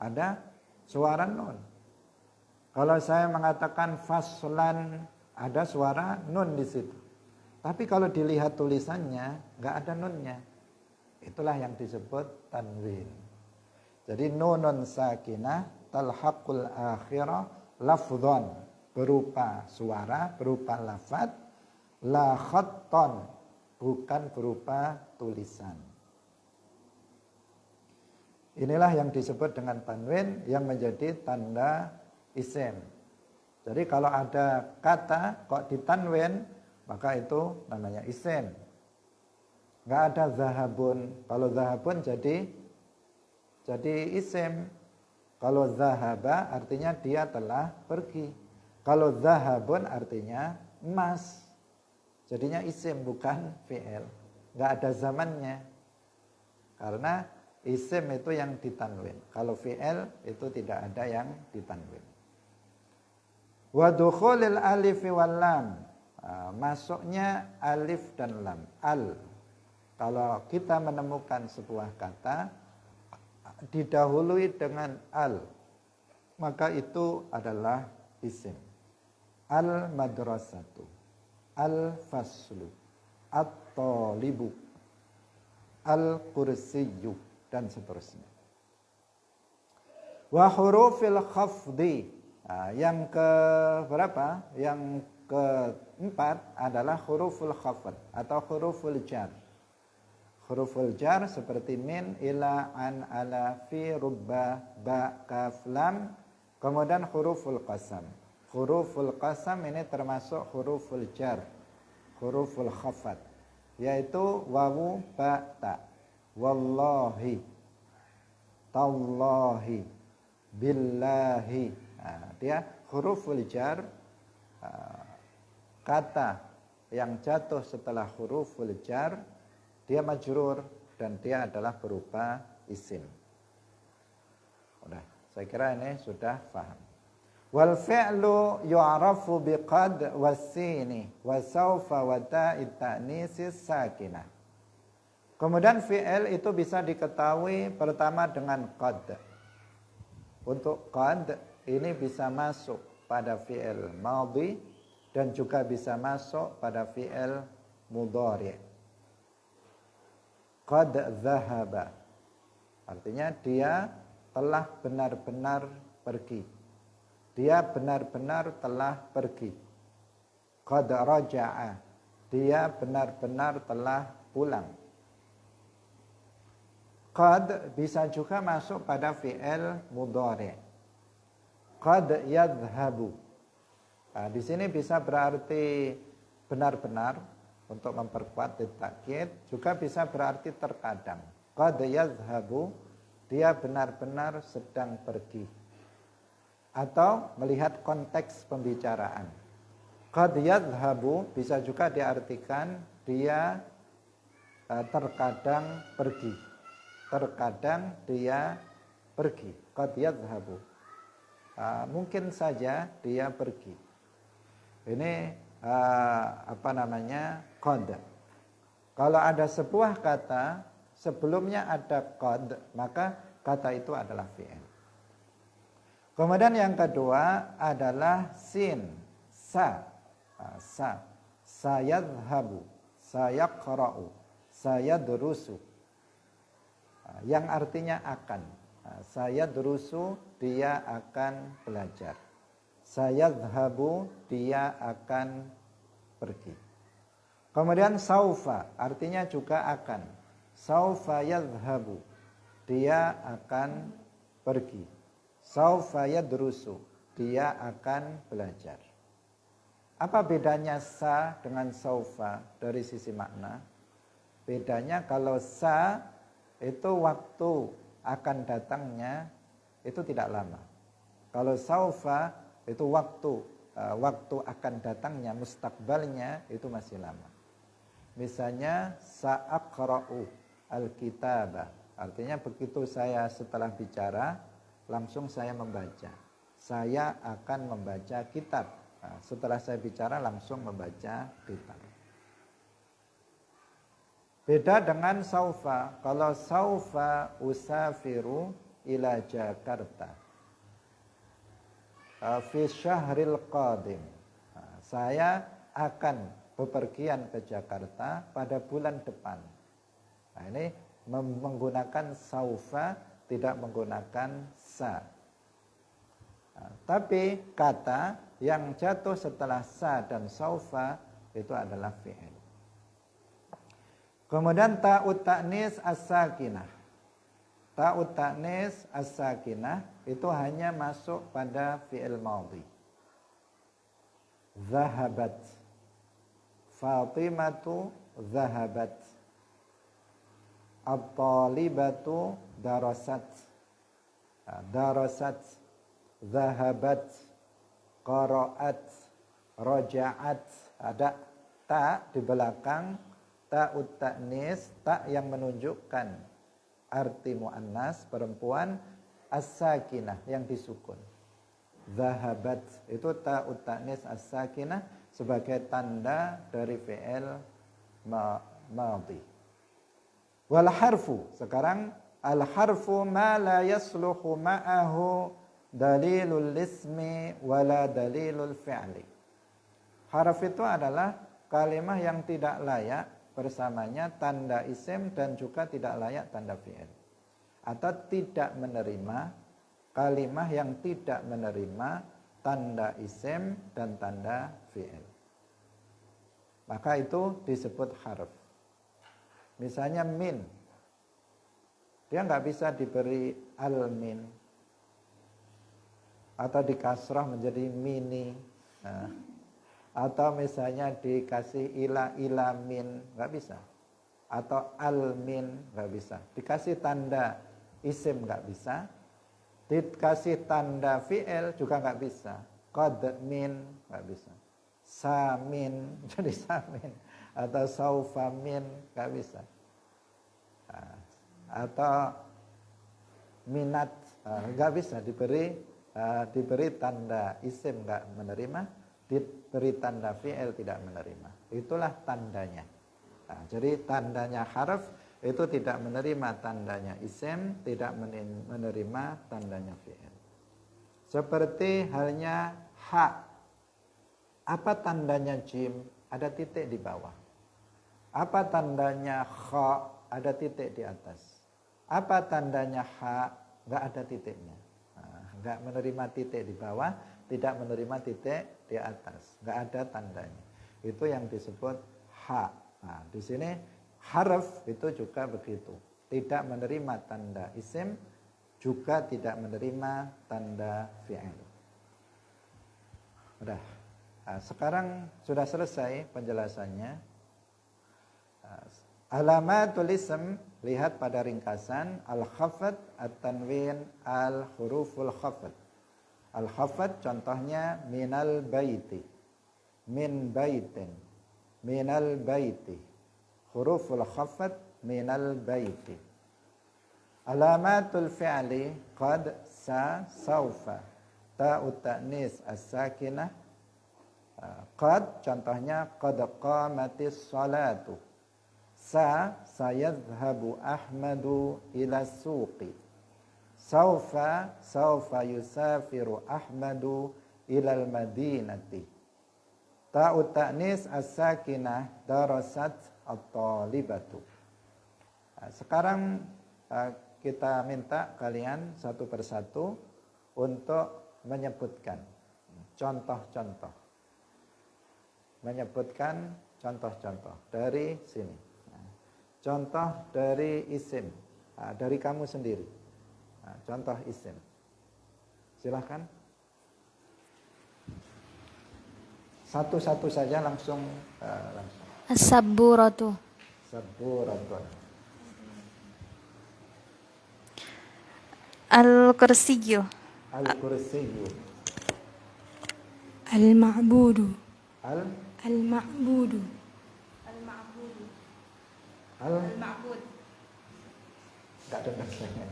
ada suara nun. Kalau saya mengatakan faslan, ada suara nun di situ. Tapi kalau dilihat tulisannya, nggak ada nunnya. Itulah yang disebut tanwin. Jadi nunun sakinah talhaqul akhirah lafdhan, berupa suara, berupa lafaz, la khatton, bukan berupa tulisan. Inilah yang disebut dengan tanwin yang menjadi tanda isim. Jadi kalau ada kata kok ditanwin, maka itu namanya isim. Enggak ada zahabun. Kalau zahabun jadi isim. Kalau zahaba artinya dia telah pergi. Kalau zahabun artinya emas. Jadinya isim bukan fi'il. Enggak ada zamannya. Karena isim itu yang ditanwin. Kalau fi'il itu tidak ada yang ditanwin. Wa dukhulil alif wal lam. Masuknya alif dan lam. Kalau kita menemukan sebuah kata didahului dengan al, maka itu adalah isim. Al madrasatu, al faslu, at-talibu, al kursiyyu, dan seterusnya. Wa hurufil khafdi. Yang ke berapa? Yang keempat adalah huruful khafd atau huruful jar. Huruful jar seperti min, ila, an, ala, fi, rubba, ba, kaf, lam. Kemudian huruful qasam. Huruful qasam ini termasuk huruful jar, huruful khafd, yaitu wawu, ba, ta. Wallahi, tallahi, billahi. Dia huruful jar, kata yang jatuh setelah huruful jar, dia majrur dan dia adalah berupa isim. Udah, saya kira ini sudah paham. Wal fi'lu yu'rafu biqad wasini wa sawfa wa ta'it ta'nisis sakinah. Kemudian fi'il itu bisa diketahui pertama dengan qad. Untuk qad ini bisa masuk pada fi'il madhi dan juga bisa masuk pada fi'il mudhari'. Qad dhahaba, artinya dia telah benar-benar pergi. Dia benar-benar telah pergi. Qad raja'a, dia benar-benar telah pulang. Qad bisa juga masuk pada fi'il mudhari'. Qad yadhhabu. Nah, di sini bisa berarti benar-benar untuk memperkuat ditakkid, juga bisa berarti terkadang. Qad yadhhabu, dia benar-benar sedang pergi. Atau melihat konteks pembicaraan. Qad yadhhabu bisa juga diartikan dia terkadang pergi. Terkadang dia pergi. Qad yadhhabu. Mungkin saja dia pergi. Ini qad. Kalau ada sebuah kata sebelumnya ada qad, maka kata itu adalah fi'il. Kemudian yang kedua adalah sin, sa. Sayadhabu, sayaqra'u, sayadrusu. Yang artinya akan. Sayadrusu, dia akan belajar. Sayadhabu, dia akan pergi. Kemudian saufa, artinya juga akan. Saufa yadhabu, dia akan pergi. Saufa yadrusu, dia akan belajar. Apa bedanya sa dengan saufa dari sisi makna? Bedanya kalau sa itu waktu akan datangnya itu tidak lama. Kalau saufa itu waktu akan datangnya, mustakbalnya itu masih lama. Misalnya sa'aqra'u al-kitabah, artinya begitu saya setelah bicara langsung saya membaca. Saya akan membaca kitab. Nah, setelah saya bicara langsung membaca kitab. Beda dengan saufa. Kalau saufa usafiru ila Jakarta fi syahril qadim. Nah, saya akan bepergian ke Jakarta pada bulan depan. Nah, ini menggunakan saufa, tidak menggunakan sa. Nah, tapi kata yang jatuh setelah sa dan saufa itu adalah fi'il. Kemudian ta'ut ta'nis as-sakinah. Ta'ut ta'nis as-sakinah itu hanya masuk pada fi'il madhi. Zahabat. Fatimatu zahabat. At-talibatu darasat. Darasat, zahabat, qara'at, raja'at. Ada ta di belakang, ta'ut ta'nis, ta yang menunjukkan arti muannas perempuan, as-sakinah yang disukun. Zahabat itu ta'ut ta'nis as-sakinah sebagai tanda dari fi'il madhi. Wal harfu, sekarang al harfu ma la yasluhu ma'ahu dalilul ismi wala dalilul fi'li. Harf itu adalah kalimah yang tidak layak bersamanya tanda isim dan juga tidak layak tanda fi'il. Atau tidak menerima kalimah yang tidak menerima tanda isim dan tanda fi'il. Maka itu disebut harf. Misalnya min, dia nggak bisa diberi al-min atau dikasrah menjadi mini. Nah, atau misalnya dikasih ila min, nggak bisa. Atau al-min, nggak bisa. Dikasih tanda isim nggak bisa. Dikasih tanda fi'il juga nggak bisa. Qad min, nggak bisa. Samin, jadi samin. Atau saufa min, nggak bisa. Atau minat, nggak bisa diberi tanda isim nggak menerima, diberi tanda fi'il tidak menerima. Itulah tandanya. Nah, jadi tandanya harf itu tidak menerima tandanya isim, tidak menerima tandanya fi'il. Seperti halnya ha. Apa tandanya jim? Ada titik di bawah. Apa tandanya kha? Ada titik di atas. Apa tandanya ha? Enggak ada titiknya. Enggak menerima titik di bawah, tidak menerima titik di atas. Enggak ada tandanya. Itu yang disebut ha. Nah, di sini harf itu juga begitu. Tidak menerima tanda isim, juga tidak menerima tanda fi'il. Udah. Nah, sekarang sudah selesai penjelasannya. Alamatul ism, lihat pada ringkasan al-khafad, at-tanwin, al-huruful khafad. Al-khafad contohnya minal baiti, min baitin, minal baiti. Huruful khafad minal baiti. Alamatul fi'li qad, sa, saufa, ta'ut ta'nis as-sakinah. Qad contohnya qad qamatis salatu. Sa, sayadhhabu Ahmadu ila suqi. Saufa, saufa yusafiru Ahmadu ilal madinati. Ta'ut ta'nis as-sakinah darasat at-talibatu. Sekarang kita minta kalian satu persatu untuk menyebutkan contoh-contoh. Menyebutkan contoh-contoh dari sini. Contoh dari isim, dari kamu sendiri. Contoh isim. Silahkan. Satu-satu saja langsung. As-sabburatu. Sabburatun. Al-kursiyyu. Al-kursiyyu. Al-ma'budu. Al-ma'budu. Al-ma'budu. Al-ma'bud. Enggak dengar saya.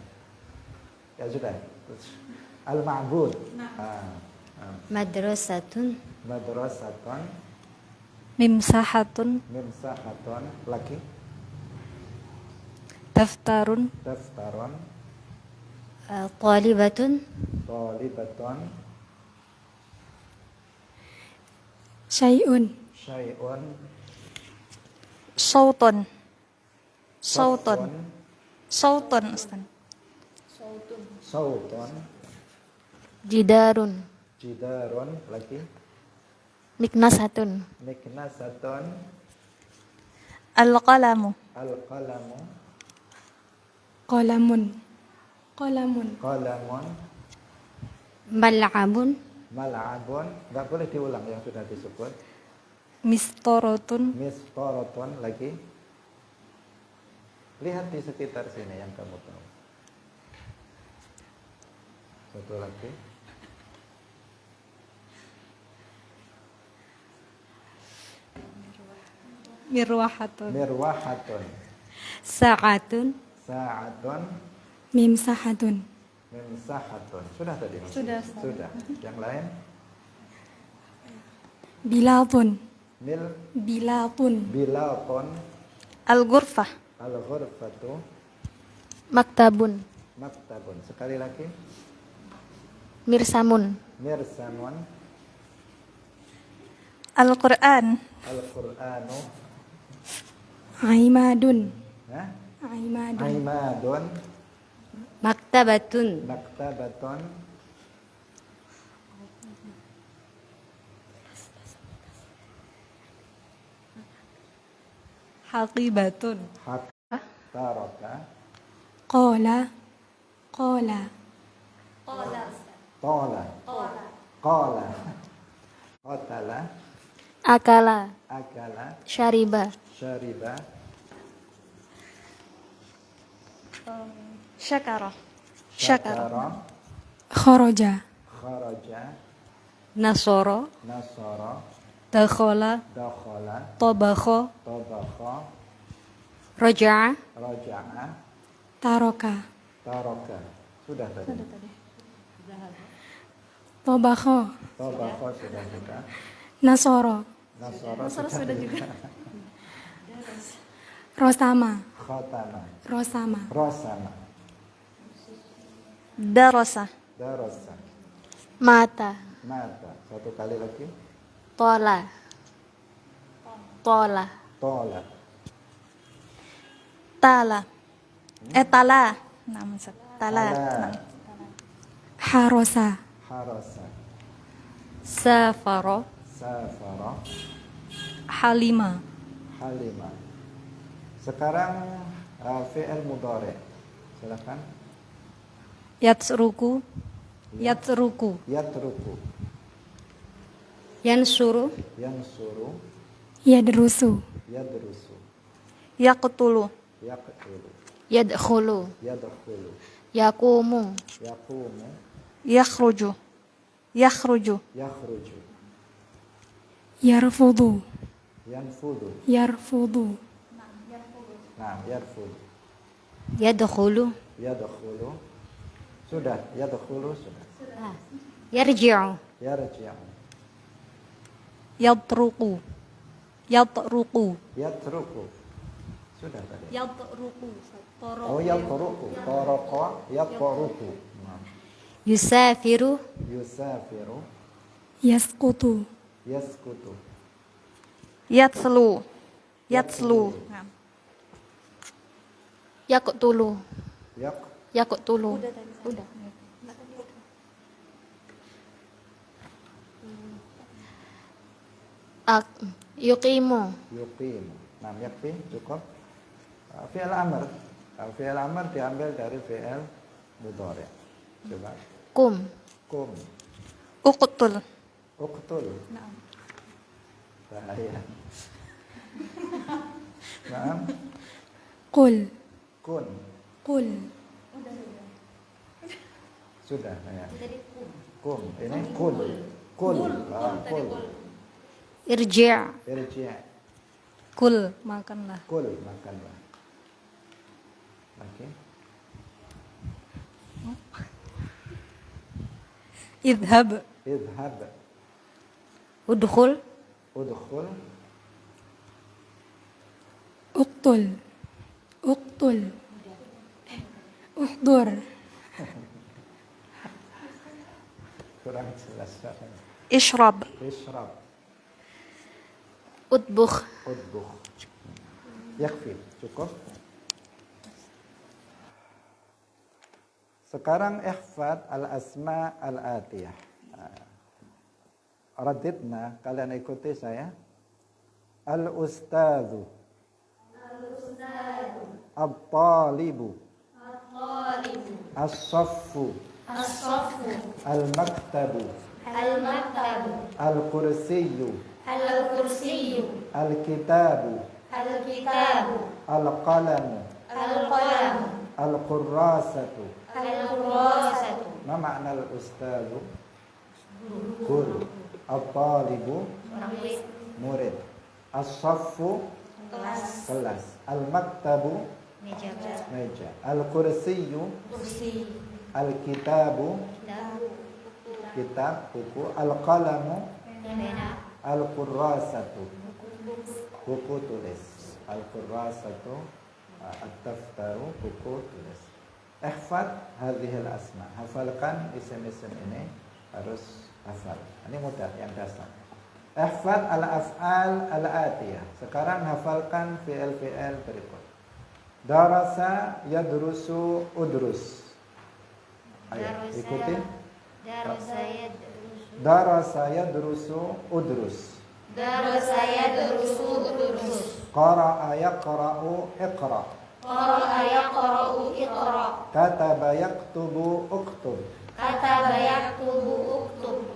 Ya sudah. Al-ma'bud. Madrasatun. Madrasatun. Mimsahatun. Mimsahatun. Lagi. Daftarun. Daftarun. Talibatun. Talibatun. Syai'un. Syai'un. Sautun. Sautun. Sautun. Sautun, Ustaz. Sautun. Jidarun. Jidarun. Lagi. Miknasatun. Miknasatun. Al-qalamu. Al-qalamu. Qalamun. Qalamun. Qalamun. Mal'abun. Mal'abun. Enggak boleh diulang yang sudah disebut. Mistorotun. Mistorotun. Lagi. Lihat di sekitar sini yang kamu tahu. Satu lagi. Mirwahatun. Mirwahatun. Sa'atun. Sa'atun. Mimsahatun. Mimsahatun. Sudah tadi? Sudah. Sudah. Yang lain? Bilatun. Mil. Bilatun. Bilatun. Al-ghurfah. Al-ghurfatu. Maktabun. Maktabun. Sekali lagi. Mirsamun. Mirsamun. Al-Qur'an. Al-Qur'anu. Aimadun. Hah? Aimadun. Aimadun. Maktabatun. Maktabatun. Haqibatun. Hak. Taraka. Qala. Qala. Tola. Qala. Qatala. Akala. Akala. Syariba. Syariba. Syakara. Syakara. Kharaja. Kharaja. Nasoro. Nasara. Dakhola. Dakhala. Tobakho. Tabakha. Raja'a. Raja'a. Taroka. Taraka. Sudah tadi. Tobakho. Tabakha sudah juga. Nasoro. Nasara sudah juga. Rosama. Khatama. Rosama. Rosama. Darasa. Darasa. Mata. Mata. Satu kali lagi. Tola. Tola. Tola. Tala. Tala. Naam, Ustaz. Tala. Ala. Harosa. Harasa. Safara. Safara. Halima. Halima. Sekarang fi'il mudhari. Silakan. Yatsruku. Yatsruku. Yatruku. Yansuru. Yansuru. Yadrusu. Yadrusu. Yaqtulu. Yaqtulu. Yadkhulu. Yadkhulu. Yakumu. Yaqumu. Yakhruju. Yakhruju. Yakhruju. Yarfudu. Yanfudu. Yarfudu. Nah, yarfudu. Yadkhulu. Yadkhulu. Sudah, yadkhulu sudah. Yarji'u. Yarji'u. Yatruku. Yatruku. Yatruku. Sudah tadi. Yatruku. Oh, yatruku. Taraqa, yatruku. Nah. Yusafiru. Yusafiru. Yaskutu. Yaskutu. Yatslu. Yatslu. Yaktulu. Yak. Yaktulu. Udah. Yuqimu. Yuqimu. Nah, yakfi cukup. Fi'il amr. Fi'il amr diambil dari fi'il mudhari. Coba. Kum. Kum. Uqtul. Uqtul. Bahaya. Naam. Qul. Kun. Qul. Sudah ya. Kum. Ini kul. Kul. Kul. Irji'. Irji'. Kul. Makanlah. Kul. Makanlah. Oke. Idhab. Idhab. Udkhul. Udkhul. Uqtul. Uqtul. Uhdur. Kurang jelas. Ishrab. Ishrab. Utbukh. Udbukh. Yakfi. Cukup. Sekarang ihfad al-asma al-atiyah. Radidna, kalian ikuti saya. Al-ustadhu. Al-talibu. As-saffu. Al-maktabu. Al-kursiyyu. Al-kitabu. Al-qalamu. Al-qurrasatu. Ma makna al-ustadhu? Guru. Al-talibu. Murid. As-saffu. Kelas. Al-maktabu. Meja. Al-kursiyyu. Al-kitabu. Kitab, buku. Al-qalamu. Al-qurrasatu. Buku tulis. Al-qurrasatu. At-taftaru. Buku tulis. Ihfad hadhil asma. Hafalkan isim-isim ini, harus hafal. Ini mudah, yang dasar. Ihfad al-af'al al-atiyah. Sekarang hafalkan fi'il-fi'il berikut. Darasa yadrusu udrus. Ayo, ikutin. Darasa yadrusu udrus. Qara'a yaqra'u iqra'. Kataba yaktubu uktub.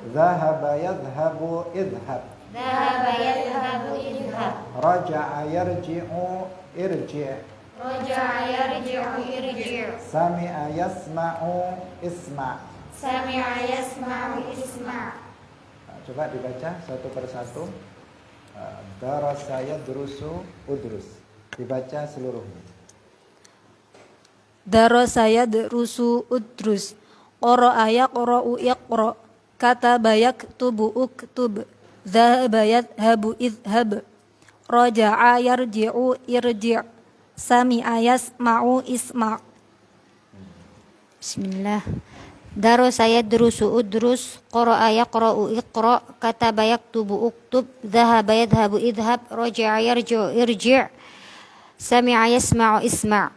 Dhahaba yadhhabu idhhab. Raja'a yarji'u irji'. Sami'a yasma'u isma'. Coba dibaca satu persatu. Darasa yadrusu udrus. Dibaca seluruhnya. Darasa yadrusu udrus. Qara'a yaqra'u iqra'. Kataba yaktubu uktub. Dhahaba yadhhabu idhhab. Raja'a yarji'u irji'. sami'a yasma'u isma'. Bismillah. Darasa yadrusu udrus, qara'a yaqra'u iqra', kataba yaktubu uktub, dhahaba yadhhabu idhhab, raja'a yarji'u irji', sami'a yasma'u isma'.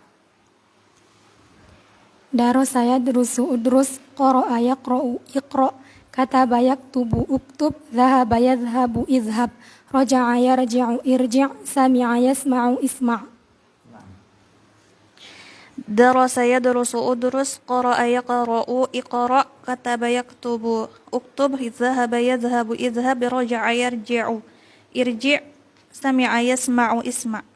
Darasa yadrusu udrus, qara'a yaqra'u iqra', kataba yaktubu uktub, dhahaba yadhhabu idhhab, raja'a yarji'u irji', sami'a yasma'u isma'. Darasa yadrusu udrus, qara'a yaqra'u iqra', kataba yaktubu uktub, dhahaba yadhhabu idhhab, raja'a yarji'u irji', sami'a yasma'u isma'.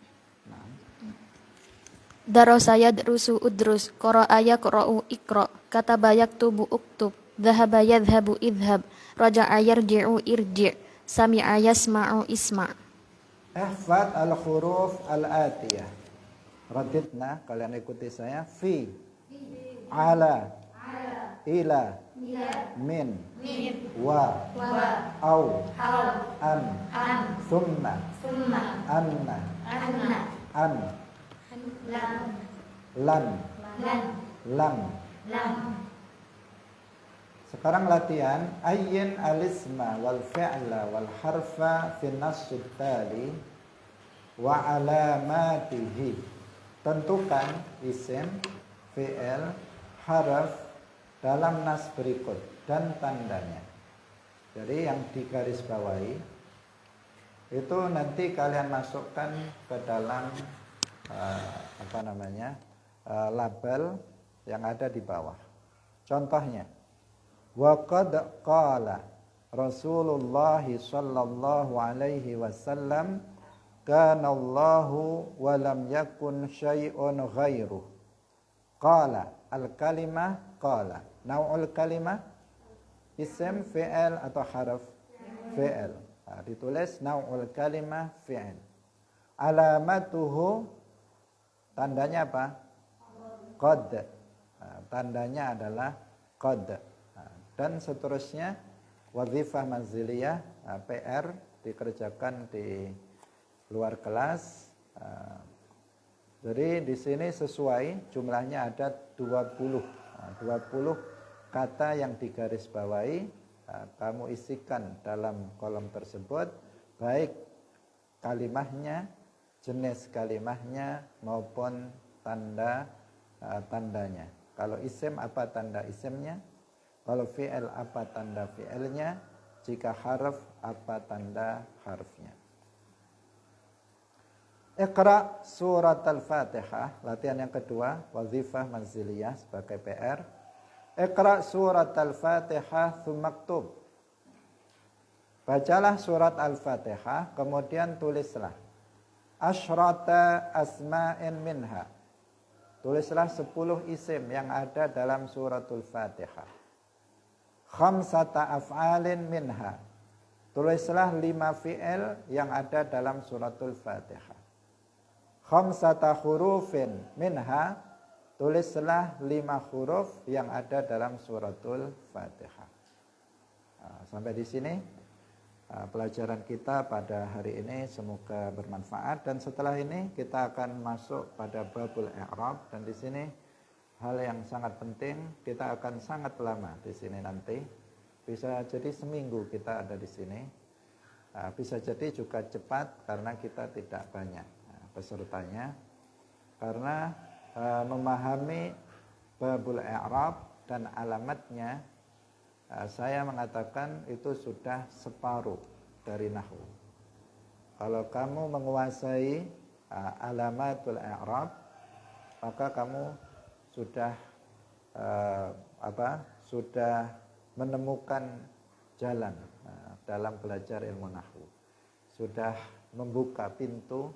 Darasa yadrusu udrus, qara'a yaqra'u iqra', kataba yaktubu uktub, dhahaba yadhhabu idhhab, raja'a yarji'u irji', sami'a yasma'u isma'. Ihfad al-huruf al-atiyah. Radidna, kalian ikuti saya. Fi, ala, ila, min, wa, au, an, thumma, anna, an, lan, lam. Sekarang latihan ayyin al-isma wal fi'la wal harfa fi nasb tali wa alamatihi. Tentukan isim, fi'il, harf dalam nas berikut dan tandanya. Jadi yang digarisbawahi itu nanti kalian masukkan ke dalam label yang ada di bawah. Contohnya, wa qad qala Rasulullah sallallahu alaihi wasallam kana Allahu wa lam yakun syai'un ghairuh. Qala al-kalimah qala. Nau'ul kalimah isim, fi'il atau harf? Fi'il. Ditulis nau'ul kalimah fi'il. Alamatuhu, tandanya apa? Qad. Tandanya adalah qad. Dan seterusnya wazifah manziliyah, PR dikerjakan di luar kelas. Jadi di sini sesuai jumlahnya ada 20 kata yang digarisbawahi. Kamu isikan dalam kolom tersebut, baik kalimahnya, jenis kalimahnya maupun tandanya. Kalau isim apa tanda isimnya, kalau fi'il apa tanda fi'ilnya, jika harf apa tanda harfnya. Iqra surat al-Fatihah, latihan yang kedua, wazifah manziliyah sebagai PR. Iqra surat al-Fatihah thumaktub. Bacalah surat al-Fatihah, kemudian tulislah asyrata asma'in minha. Tulislah 10 isim yang ada dalam suratul Fatihah. Khamsata af'alin minha. Tulislah 5 fi'il yang ada dalam suratul Fatihah. Khamsata hurufin minha, tulislah 5 huruf yang ada dalam suratul Fatihah. Sampai di sini pelajaran kita pada hari ini, semoga bermanfaat. Dan setelah ini kita akan masuk pada babul i'rab, dan di sini hal yang sangat penting, kita akan sangat lama di sini nanti. Bisa jadi seminggu kita ada di sini. Bisa jadi juga cepat karena kita tidak banyak pesertanya, karena memahami babul i'rab dan alamatnya, saya mengatakan itu sudah separuh dari nahwu. Kalau kamu menguasai alamatul i'rab, maka kamu sudah sudah menemukan jalan dalam belajar ilmu nahwu, sudah membuka pintu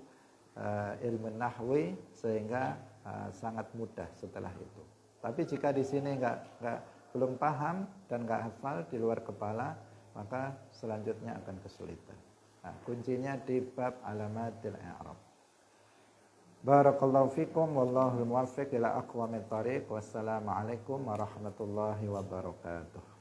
ilmu nahwi, sehingga sangat mudah setelah itu. Tapi jika di sini belum paham dan nggak hafal di luar kepala, maka selanjutnya akan kesulitan. Kuncinya di bab alamatil i'rab. Barakallahu fikum wallahul muwaffiq ila aqwamit thariq. Wassalamualaikum warahmatullahi wabarakatuh.